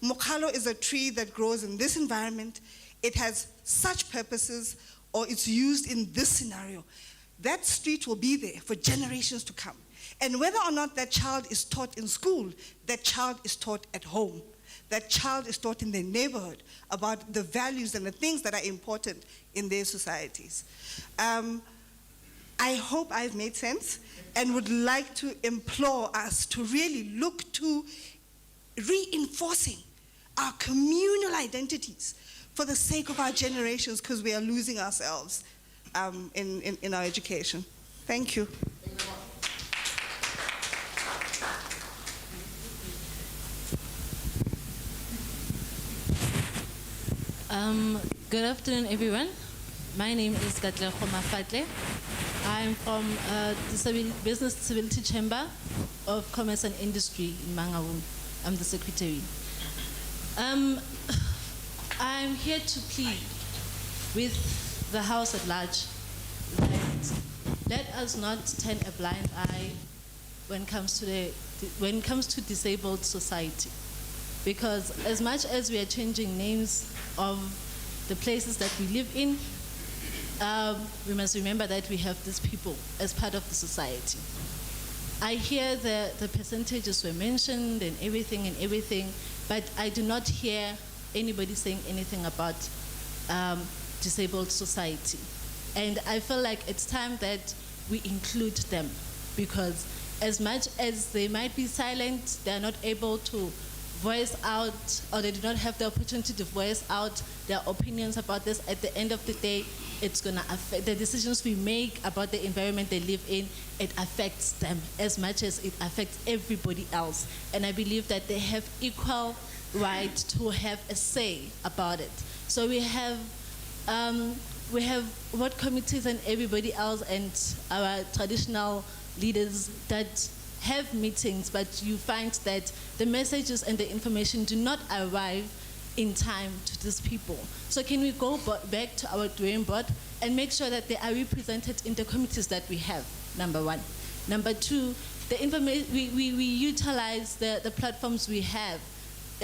Mokalo is a tree that grows in this environment. It has such purposes, or it's used in this scenario. That street will be there for generations to come. And whether or not that child is taught in school, that child is taught at home. That child is taught in their neighborhood about the values and the things that are important in their societies. I hope I've made sense and would like to implore us to really look to reinforcing our communal identities for the sake of our generations, because we are losing ourselves in our education. Thank you. Good afternoon, everyone. My name is Katlego Mafatle. I'm from the Business Civility Chamber of Commerce and Industry in Mangaung. I'm the secretary. I'm here to plead with the House at large that let us not turn a blind eye when it comes to disabled society. Because as much as we are changing names of the places that we live in, we must remember that we have these people as part of the society. I hear the percentages were mentioned and everything, but I do not hear anybody saying anything about disabled society. And I feel like it's time that we include them, because as much as they might be silent, they are not able to voice out, or they do not have the opportunity to voice out their opinions about this. At the end of the day, it's going to affect the decisions we make about the environment they live in. It affects them as much as it affects everybody else. And I believe that they have equal right to have a say about it. So we have what committees and everybody else and our traditional leaders that have meetings, but you find that the messages and the information do not arrive in time to these people. So can we go back to our drawing board and make sure that they are represented in the committees that we have, number one. Number two, the we utilize the platforms we have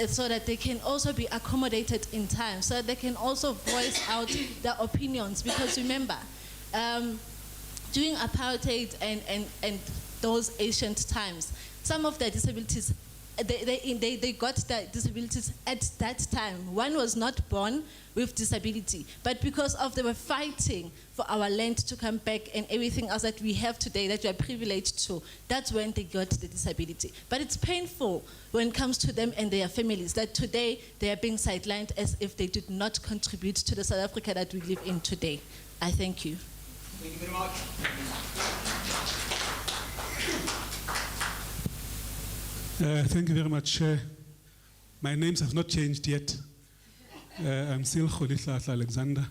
so that they can also be accommodated in time, so that they can also voice out their opinions. Because remember, during apartheid and those ancient times, some of their disabilities, they got their disabilities at that time. One was not born with disability, but because of they were fighting for our land to come back and everything else that we have today, that we are privileged to, that's when they got the disability. But it's painful when it comes to them and their families, that today they are being sidelined as if they did not contribute to the South Africa that we live in today. I thank you. Thank you very much. Thank you very much, Chair. My names have not changed yet. I'm still Kholihlatla Alexander.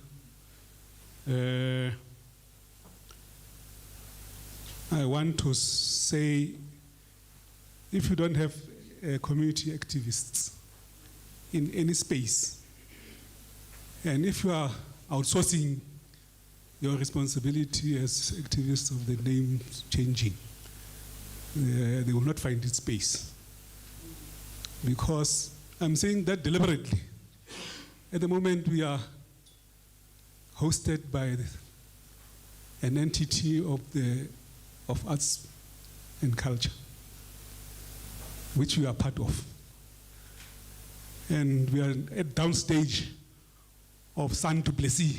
I want to say, if you don't have community activists in any space, and if you are outsourcing your responsibility as activists of the name changing, they will not find its space. Because I'm saying that deliberately. At the moment, we are hosted by an entity of arts and culture, which we are part of. And we are at downstage of San du Plessis.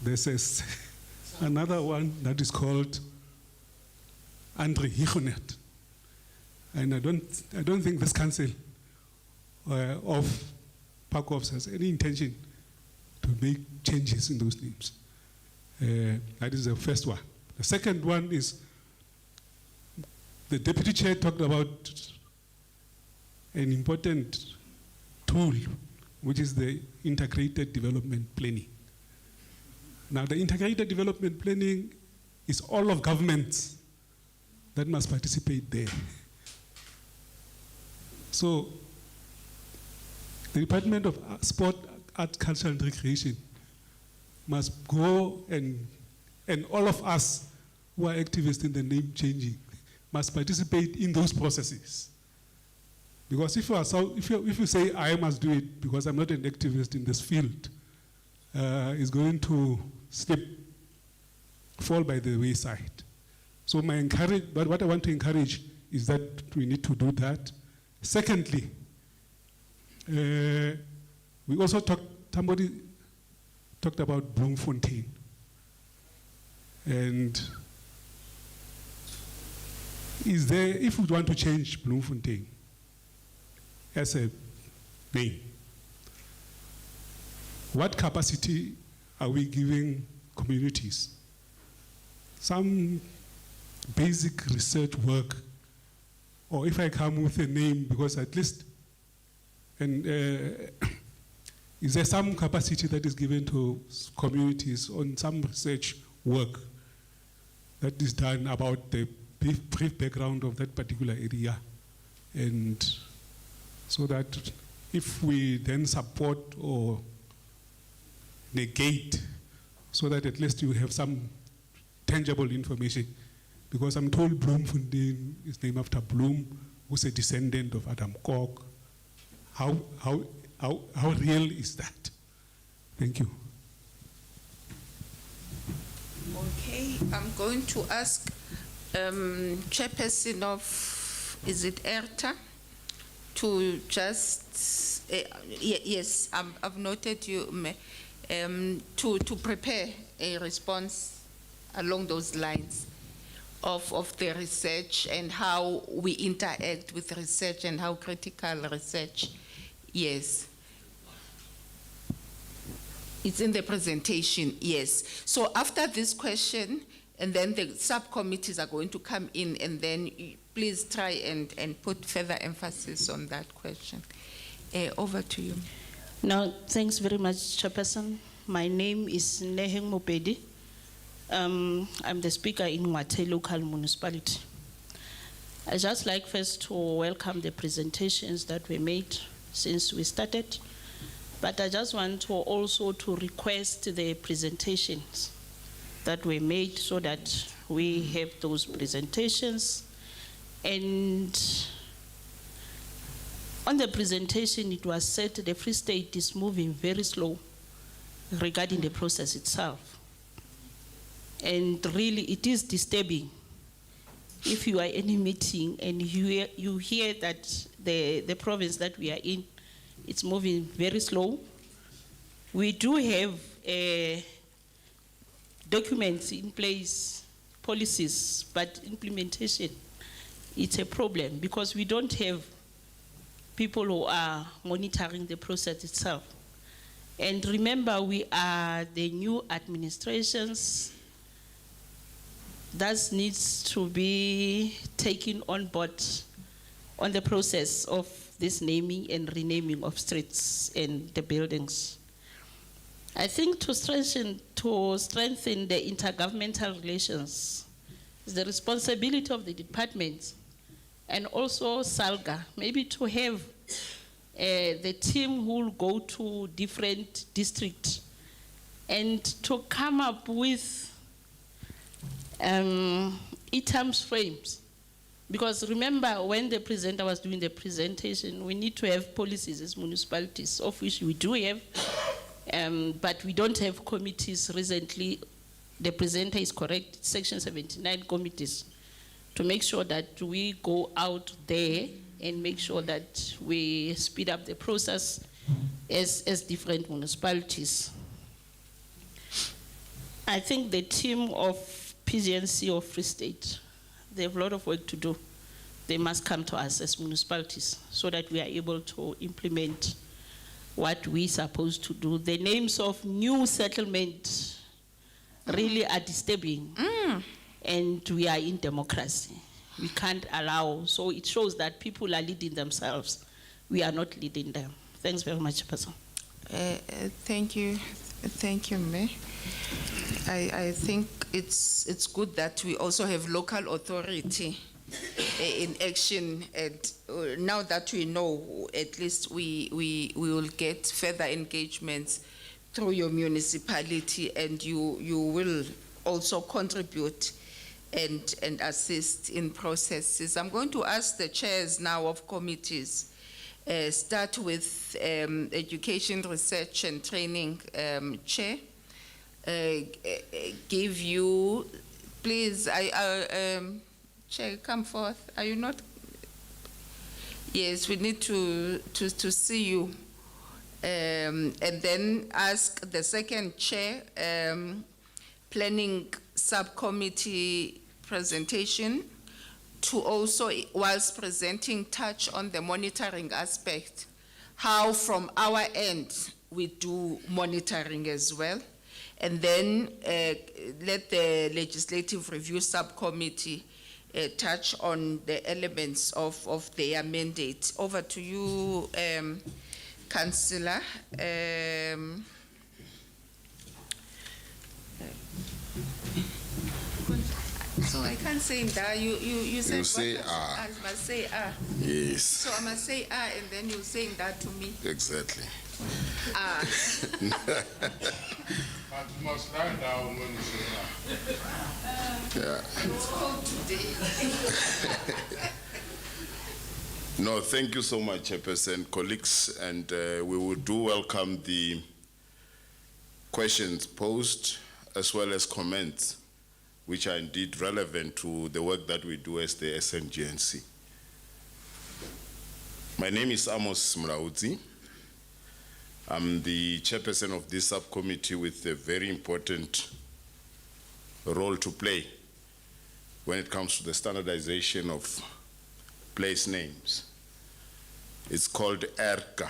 There's another one that is called Andre Hichonet. And I don't think this council of PACOFS has any intention to make changes in those names. That is the first one. The second one is the deputy chair talked about an important tool, which is the integrated development planning. Now, the integrated development planning is all of governments that must participate there. So, the Department of Sport, Art, Culture and Recreation must go and all of us who are activists in the name changing must participate in those processes. Because if you say I must do it because I'm not an activist in this field, it's going to fall by the wayside. So what I want to encourage is that we need to do that. Secondly, we also somebody talked about Bloemfontein. And if we want to change Bloemfontein as a name, what capacity are we giving communities? Some basic research work, or if I come with a name, because at least, is there some capacity that is given to communities on some research work that is done about the brief background of that particular area, and so that if we then support or negate so that at least you have some tangible information. Because I'm told Bloemfontein is named after Bloem, who's a descendant of Adam Kok. How real is that? Thank you. Okay, I'm going to ask Chairperson of, is it ERTA, to just, yes, I've noted you, to prepare a response along those lines of the research and how we interact with research and how critical research, yes. It's in the presentation, yes. So after this question, and then the subcommittees are going to come in, and then please try and put further emphasis on that question. Over to you. No, thanks very much, Chairperson. My name is Neheng Mopedi. I'm the speaker in Mwate local municipality. I just like first to welcome the presentations that were made since we started, but I just want to also to request the presentations that were made so that we have those presentations. And on the presentation, it was said the Free State is moving very slow regarding the process itself. And really, it is disturbing if you are in a meeting and you hear that the province that we are in, it's moving very slow. We do have documents in place, policies, but implementation, it's a problem because we don't have people who are monitoring the process itself. And remember, we are the new administrations. That needs to be taken on board on the process of this naming and renaming of streets and the buildings. I think to strengthen the intergovernmental relations is the responsibility of the department and also SALGA, maybe to have the team who will go to different districts and to come up with terms frames. Because remember, when the presenter was doing the presentation, we need to have policies as municipalities, of which we do have, but we don't have committees recently. The presenter is correct, Section 79 committees, to make sure that we go out there and make sure that we speed up the process as different municipalities. I think the team of PGNC of Free State, they have a lot of work to do. They must come to us as municipalities so that we are able to implement what we're supposed to do. The names of new settlements really are disturbing, and we are in democracy. We can't allow, so it shows that people are leading themselves. We are not leading them. Thanks very much, Person. Thank you, Mayor. I think it's good that we also have local authority in action, and now that we know, at least we will get further engagements through your municipality, and you will also contribute and assist in processes. I'm going to ask the chairs now of committees, start with Education, Research and Training Chair. Give you, please, Chair, come forth. Are you not? Yes, we need to see you. And then ask the second chair, Planning Subcommittee presentation, to also, whilst presenting, touch on the monitoring aspect, how from our end we do monitoring as well. And then let the Legislative Review Subcommittee touch on the elements of their mandate. Over to you, Councillor. So I can't say da. You said You say what? ah. I must say ah. Yes, So I must say ah, and then you saying that to me. exactly. Ah. But you must lie down when you say that. Yeah. It's cold today. No, thank you so much, Chairperson, colleagues, and we would do welcome the questions posed as well as comments, which are indeed relevant to the work that we do as the SNGNC. My name is Amos Mraudzi. I'm the chairperson of this subcommittee with a very important role to play when it comes to the standardization of place names. It's called ERCA.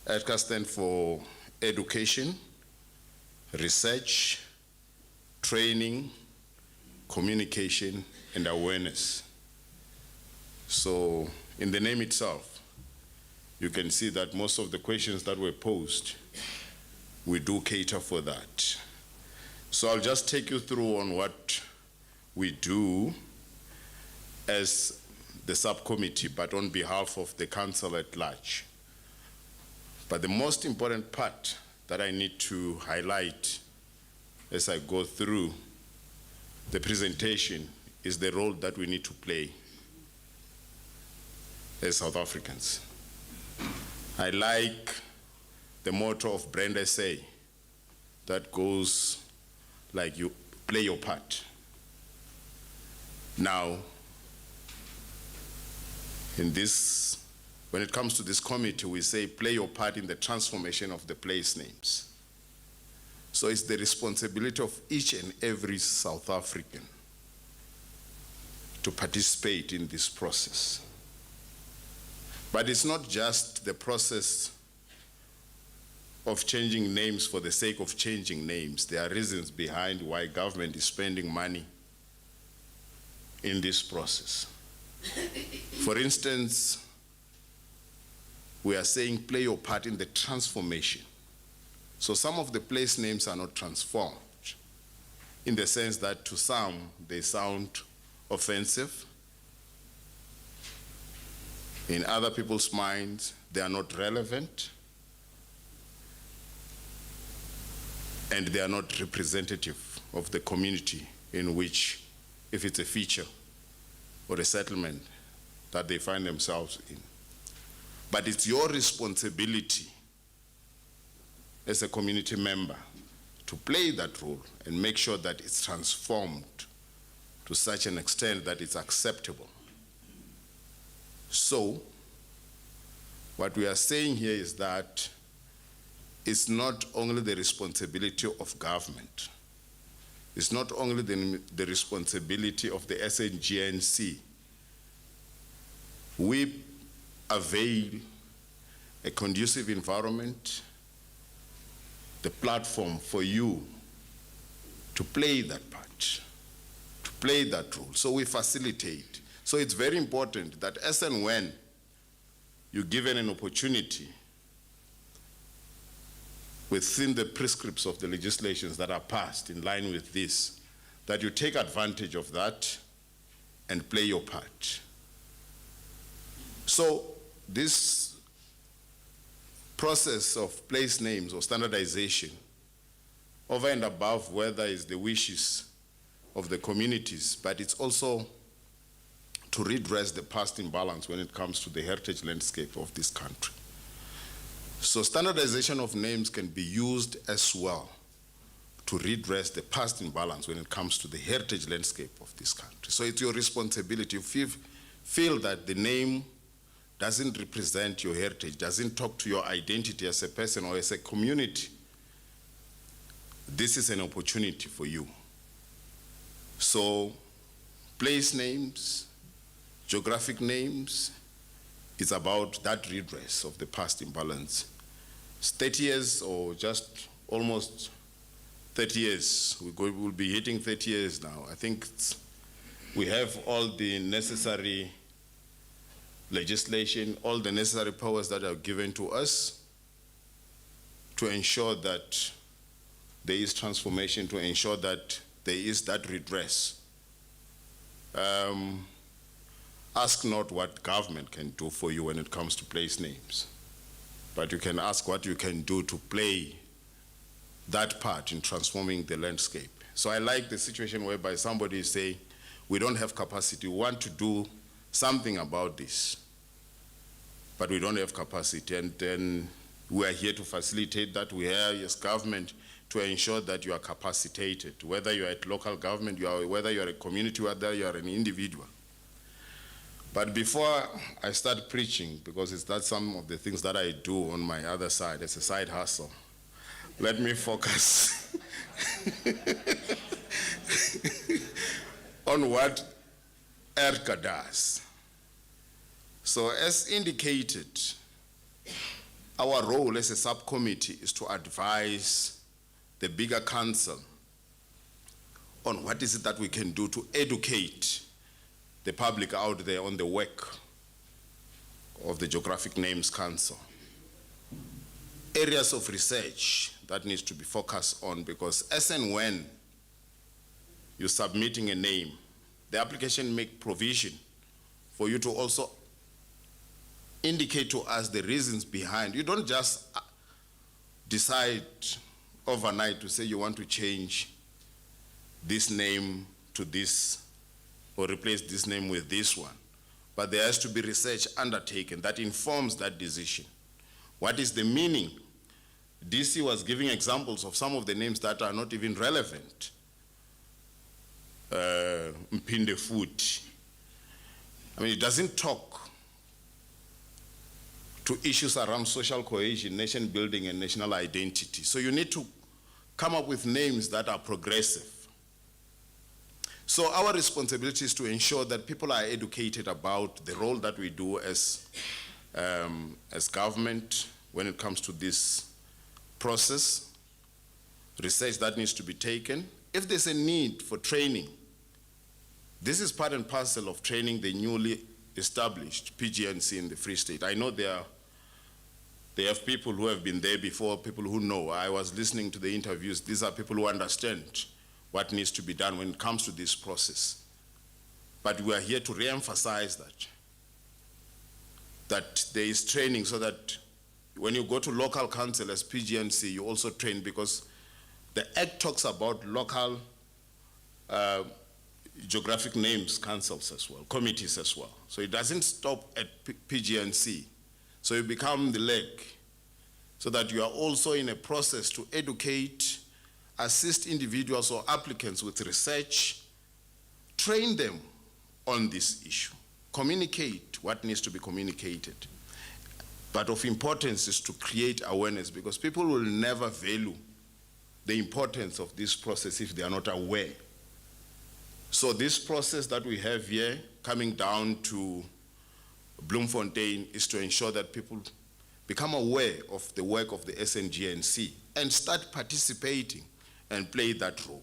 ERCA stands for Education, Research, Training, Communication, and Awareness. So in the name itself, you can see that most of the questions that were posed, we do cater for that. So I'll just take you through on what we do as the subcommittee, but on behalf of the council at large. But the most important part that I need to highlight as I go through the presentation is the role that we need to play as South Africans. I like the motto of Brand SA that goes like, you play your part. Now, when it comes to this committee, we say play your part in the transformation of the place names. So it's the responsibility of each and every South African to participate in this process. But it's not just the process of changing names for the sake of changing names. There are reasons behind why government is spending money in this process. For instance, we are saying play your part in the transformation. So some of the place names are not transformed in the sense that to some they sound offensive. In other people's minds, they are not relevant, and they are not representative of the community in which, if it's a feature or a settlement that they find themselves in. But it's your responsibility as a community member to play that role and make sure that it's transformed to such an extent that it's acceptable. So, what we are saying here is that it's not only the responsibility of government, it's not only the responsibility of the SNGNC. We avail a conducive environment, the platform for you to play that part, to play that role. So we facilitate. So it's very important that as and when you're given an opportunity within the prescripts of the legislations that are passed in line with this, that you take advantage of that and play your part. So this process of place names or standardization, over and above whether it's the wishes of the communities, but it's also to redress the past imbalance when it comes to the heritage landscape of this country. So standardization of names can be used as well to redress the past imbalance when it comes to the heritage landscape of this country. So it's your responsibility. If you feel that the name doesn't represent your heritage, doesn't talk to your identity as a person or as a community, this is an opportunity for you. So place names, geographic names, it's about that redress of the past imbalance. It's 30 years or just almost 30 years. We'll be hitting 30 years now. I think we have all the necessary legislation, all the necessary powers that are given to us to ensure that there is transformation, to ensure that there is that redress ask not what government can do for you when it comes to place names, but you can ask what you can do to play that part in transforming the landscape. So I like the situation whereby somebody is saying, we don't have capacity, we want to do something about this, but we don't have capacity, and then we are here to facilitate that. We are, as government, to ensure that you are capacitated, whether you are at local government, whether you are a community, whether you are an individual. But before I start preaching, because that's some of the things that I do on my other side, as a side hustle, let me focus on what ERCA does. So as indicated, our role as a subcommittee is to advise the bigger council on what is it that we can do to educate the public out there on the work of the Geographic Names Council. Areas of research that needs to be focused on, because as and when you're submitting a name, the application make provision for you to also indicate to us the reasons behind. You don't just decide overnight to say you want to change this name to this or replace this name with this one. But there has to be research undertaken that informs that decision. What is the meaning? DC was giving examples of some of the names that are not even relevant. Mpinde Foot. I mean, it doesn't talk to issues around social cohesion, nation building, and national identity. So you need to come up with names that are progressive. So our responsibility is to ensure that people are educated about the role that we do as government when it comes to this process, research that needs to be taken. If there's a need for training, this is part and parcel of training the newly established PGNC in the Free State. I know they have people who have been there before, people who know. I was listening to the interviews. These are people who understand what needs to be done when it comes to this process. But we are here to re-emphasize that there is training, so that when you go to local council as PGNC, you also train, because the Act talks about local geographic names councils as well, committees as well. So it doesn't stop at PGNC. So you become the leg, so that you are also in a process to educate, assist individuals or applicants with research, train them on this issue, communicate what needs to be communicated. But of importance is to create awareness, because people will never value the importance of this process if they are not aware. So this process that we have here, coming down to Bloemfontein, is to ensure that people become aware of the work of the SNGNC and start participating and play that role.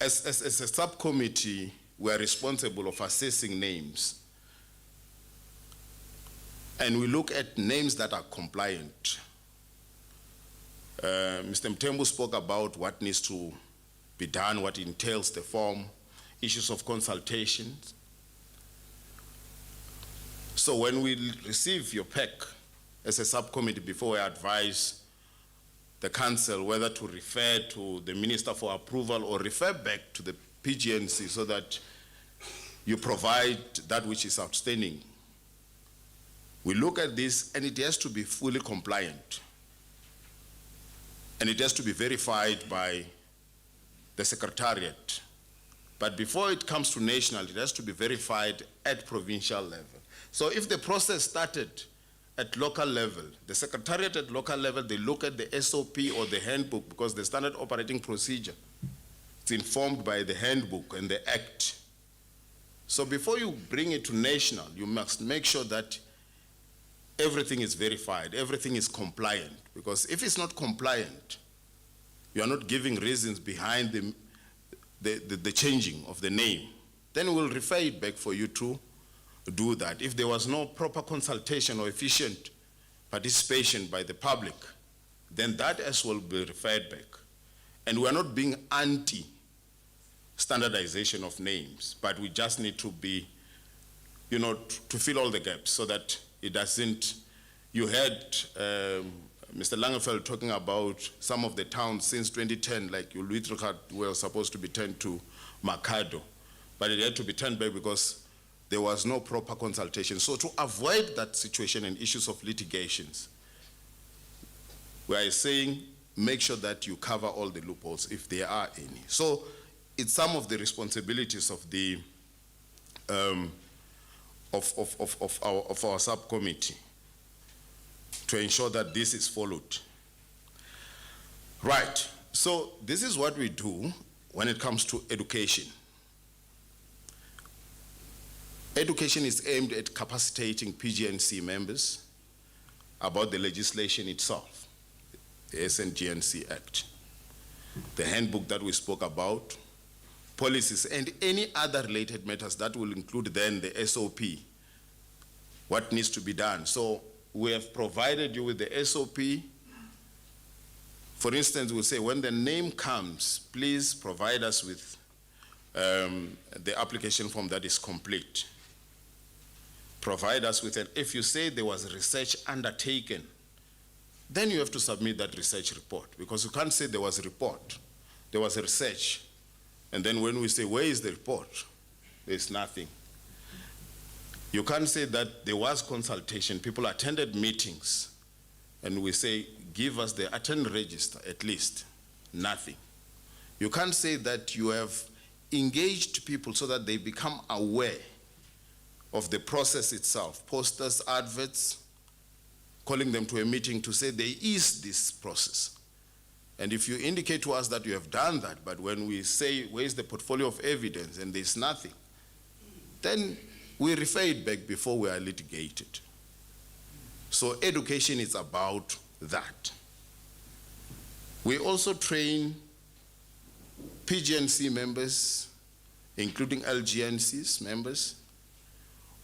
As a subcommittee, we are responsible of assessing names. And we look at names that are compliant. Mr. Mtembu spoke about what needs to be done, what entails the form, issues of consultations. So when we receive your PAC as a subcommittee, before we advise the council whether to refer to the minister for approval or refer back to the PGNC, so that you provide that which is outstanding. We look at this, and it has to be fully compliant. And it has to be verified by the secretariat. But before it comes to national, it has to be verified at provincial level. So if the process started at local level, the secretariat at local level, they look at the SOP or the handbook, because the standard operating procedure, it's informed by the handbook and the act. So before you bring it to national, you must make sure that everything is verified, everything is compliant. Because if it's not compliant, you are not giving reasons behind the changing of the name, then we'll refer it back for you to do that. If there was no proper consultation or efficient participation by the public, then that as well will be referred back. And we're not being anti standardization of names, but we just need to be, to fill all the gaps so that it doesn't. You heard Mr. Langeveld talking about some of the towns since 2010, like Ulwitrichat were supposed to be turned to Makado, but it had to be turned back because there was no proper consultation. So to avoid that situation and issues of litigations, we are saying make sure that you cover all the loopholes if there are any. So it's some of the responsibilities of the of our subcommittee to ensure that this is followed. Right, so this is what we do when it comes to education. Education is aimed at capacitating PGNC members about the legislation itself, the SNGNC Act, the handbook that we spoke about, policies, and any other related matters that will include then the SOP, what needs to be done. So we have provided you with the SOP. For instance, we'll say when the name comes, please provide us with the application form that is complete. Provide us with it. If you say there was research undertaken, then you have to submit that research report, because you can't say there was a report, there was a research, and then when we say where is the report, there's nothing. You can't say that there was consultation, people attended meetings, and we say give us the attend register at least, nothing. You can't say that you have engaged people so that they become aware of the process itself, posters, adverts, calling them to a meeting to say there is this process. And if you indicate to us that you have done that, but when we say where's the portfolio of evidence and there's nothing, then we refer it back before we are litigated. So education is about that. We also train PGNC members, including LGNC's members,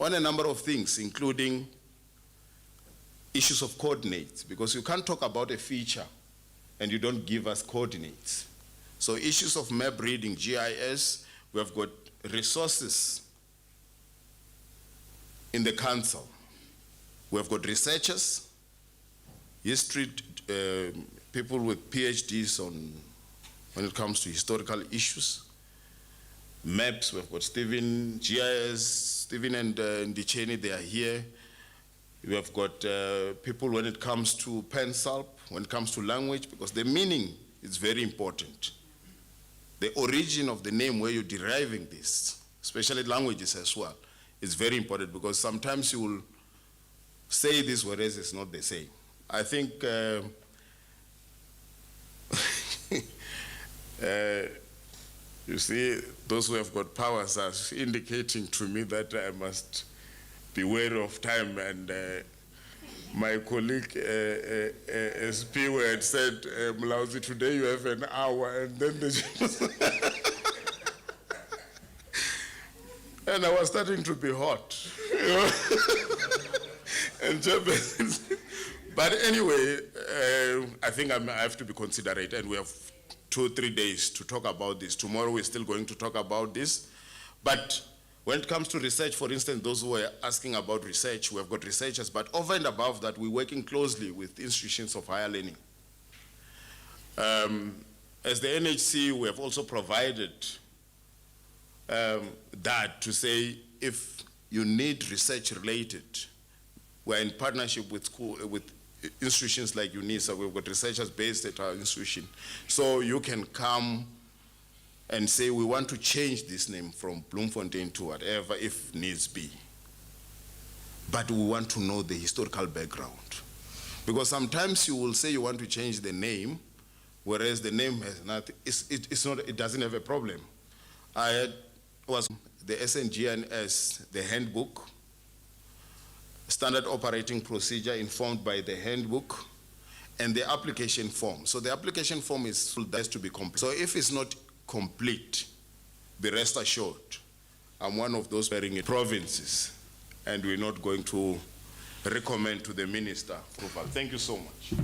on a number of things, including issues of coordinates, because you can't talk about a feature and you don't give us coordinates. So issues of map reading, GIS, we have got resources in the council. We have got researchers, history, people with PhDs when it comes to historical issues. Maps, we've got Stephen, GIS, Stephen and Ndicheni, they are here. We have got people when it comes to pencil, when it comes to language, because the meaning is very important. The origin of the name where you're deriving this, especially languages as well, is very important, because sometimes you will say this whereas it's not the same. I think you see, those who have got powers are indicating to me that I must be wary of time, and my colleague SP had said, Mlauzi, today you have an hour, and then and I was starting to be hot. And but anyway, I think I have to be considerate, and we have 2 or 3 days to talk about this. Tomorrow we're still going to talk about this. But when it comes to research, for instance, those who are asking about research, we have got researchers, but over and above that, we're working closely with institutions of higher learning. As the NHC, we have also provided that to say if you need research related, we're in partnership with institutions like UNISA. We've got researchers based at our institution. So you can come and say, we want to change this name from Bloemfontein to whatever, if needs be. But we want to know the historical background. Because sometimes you will say you want to change the name, whereas the name has nothing, it doesn't have a problem. Was the SNGNS, the handbook, standard operating procedure informed by the handbook, and the application form. So the application form is has to be complete. So if it's not complete, be rest assured, I'm one of those bearing provinces, and we're not going to recommend to the minister approval. Thank you so much.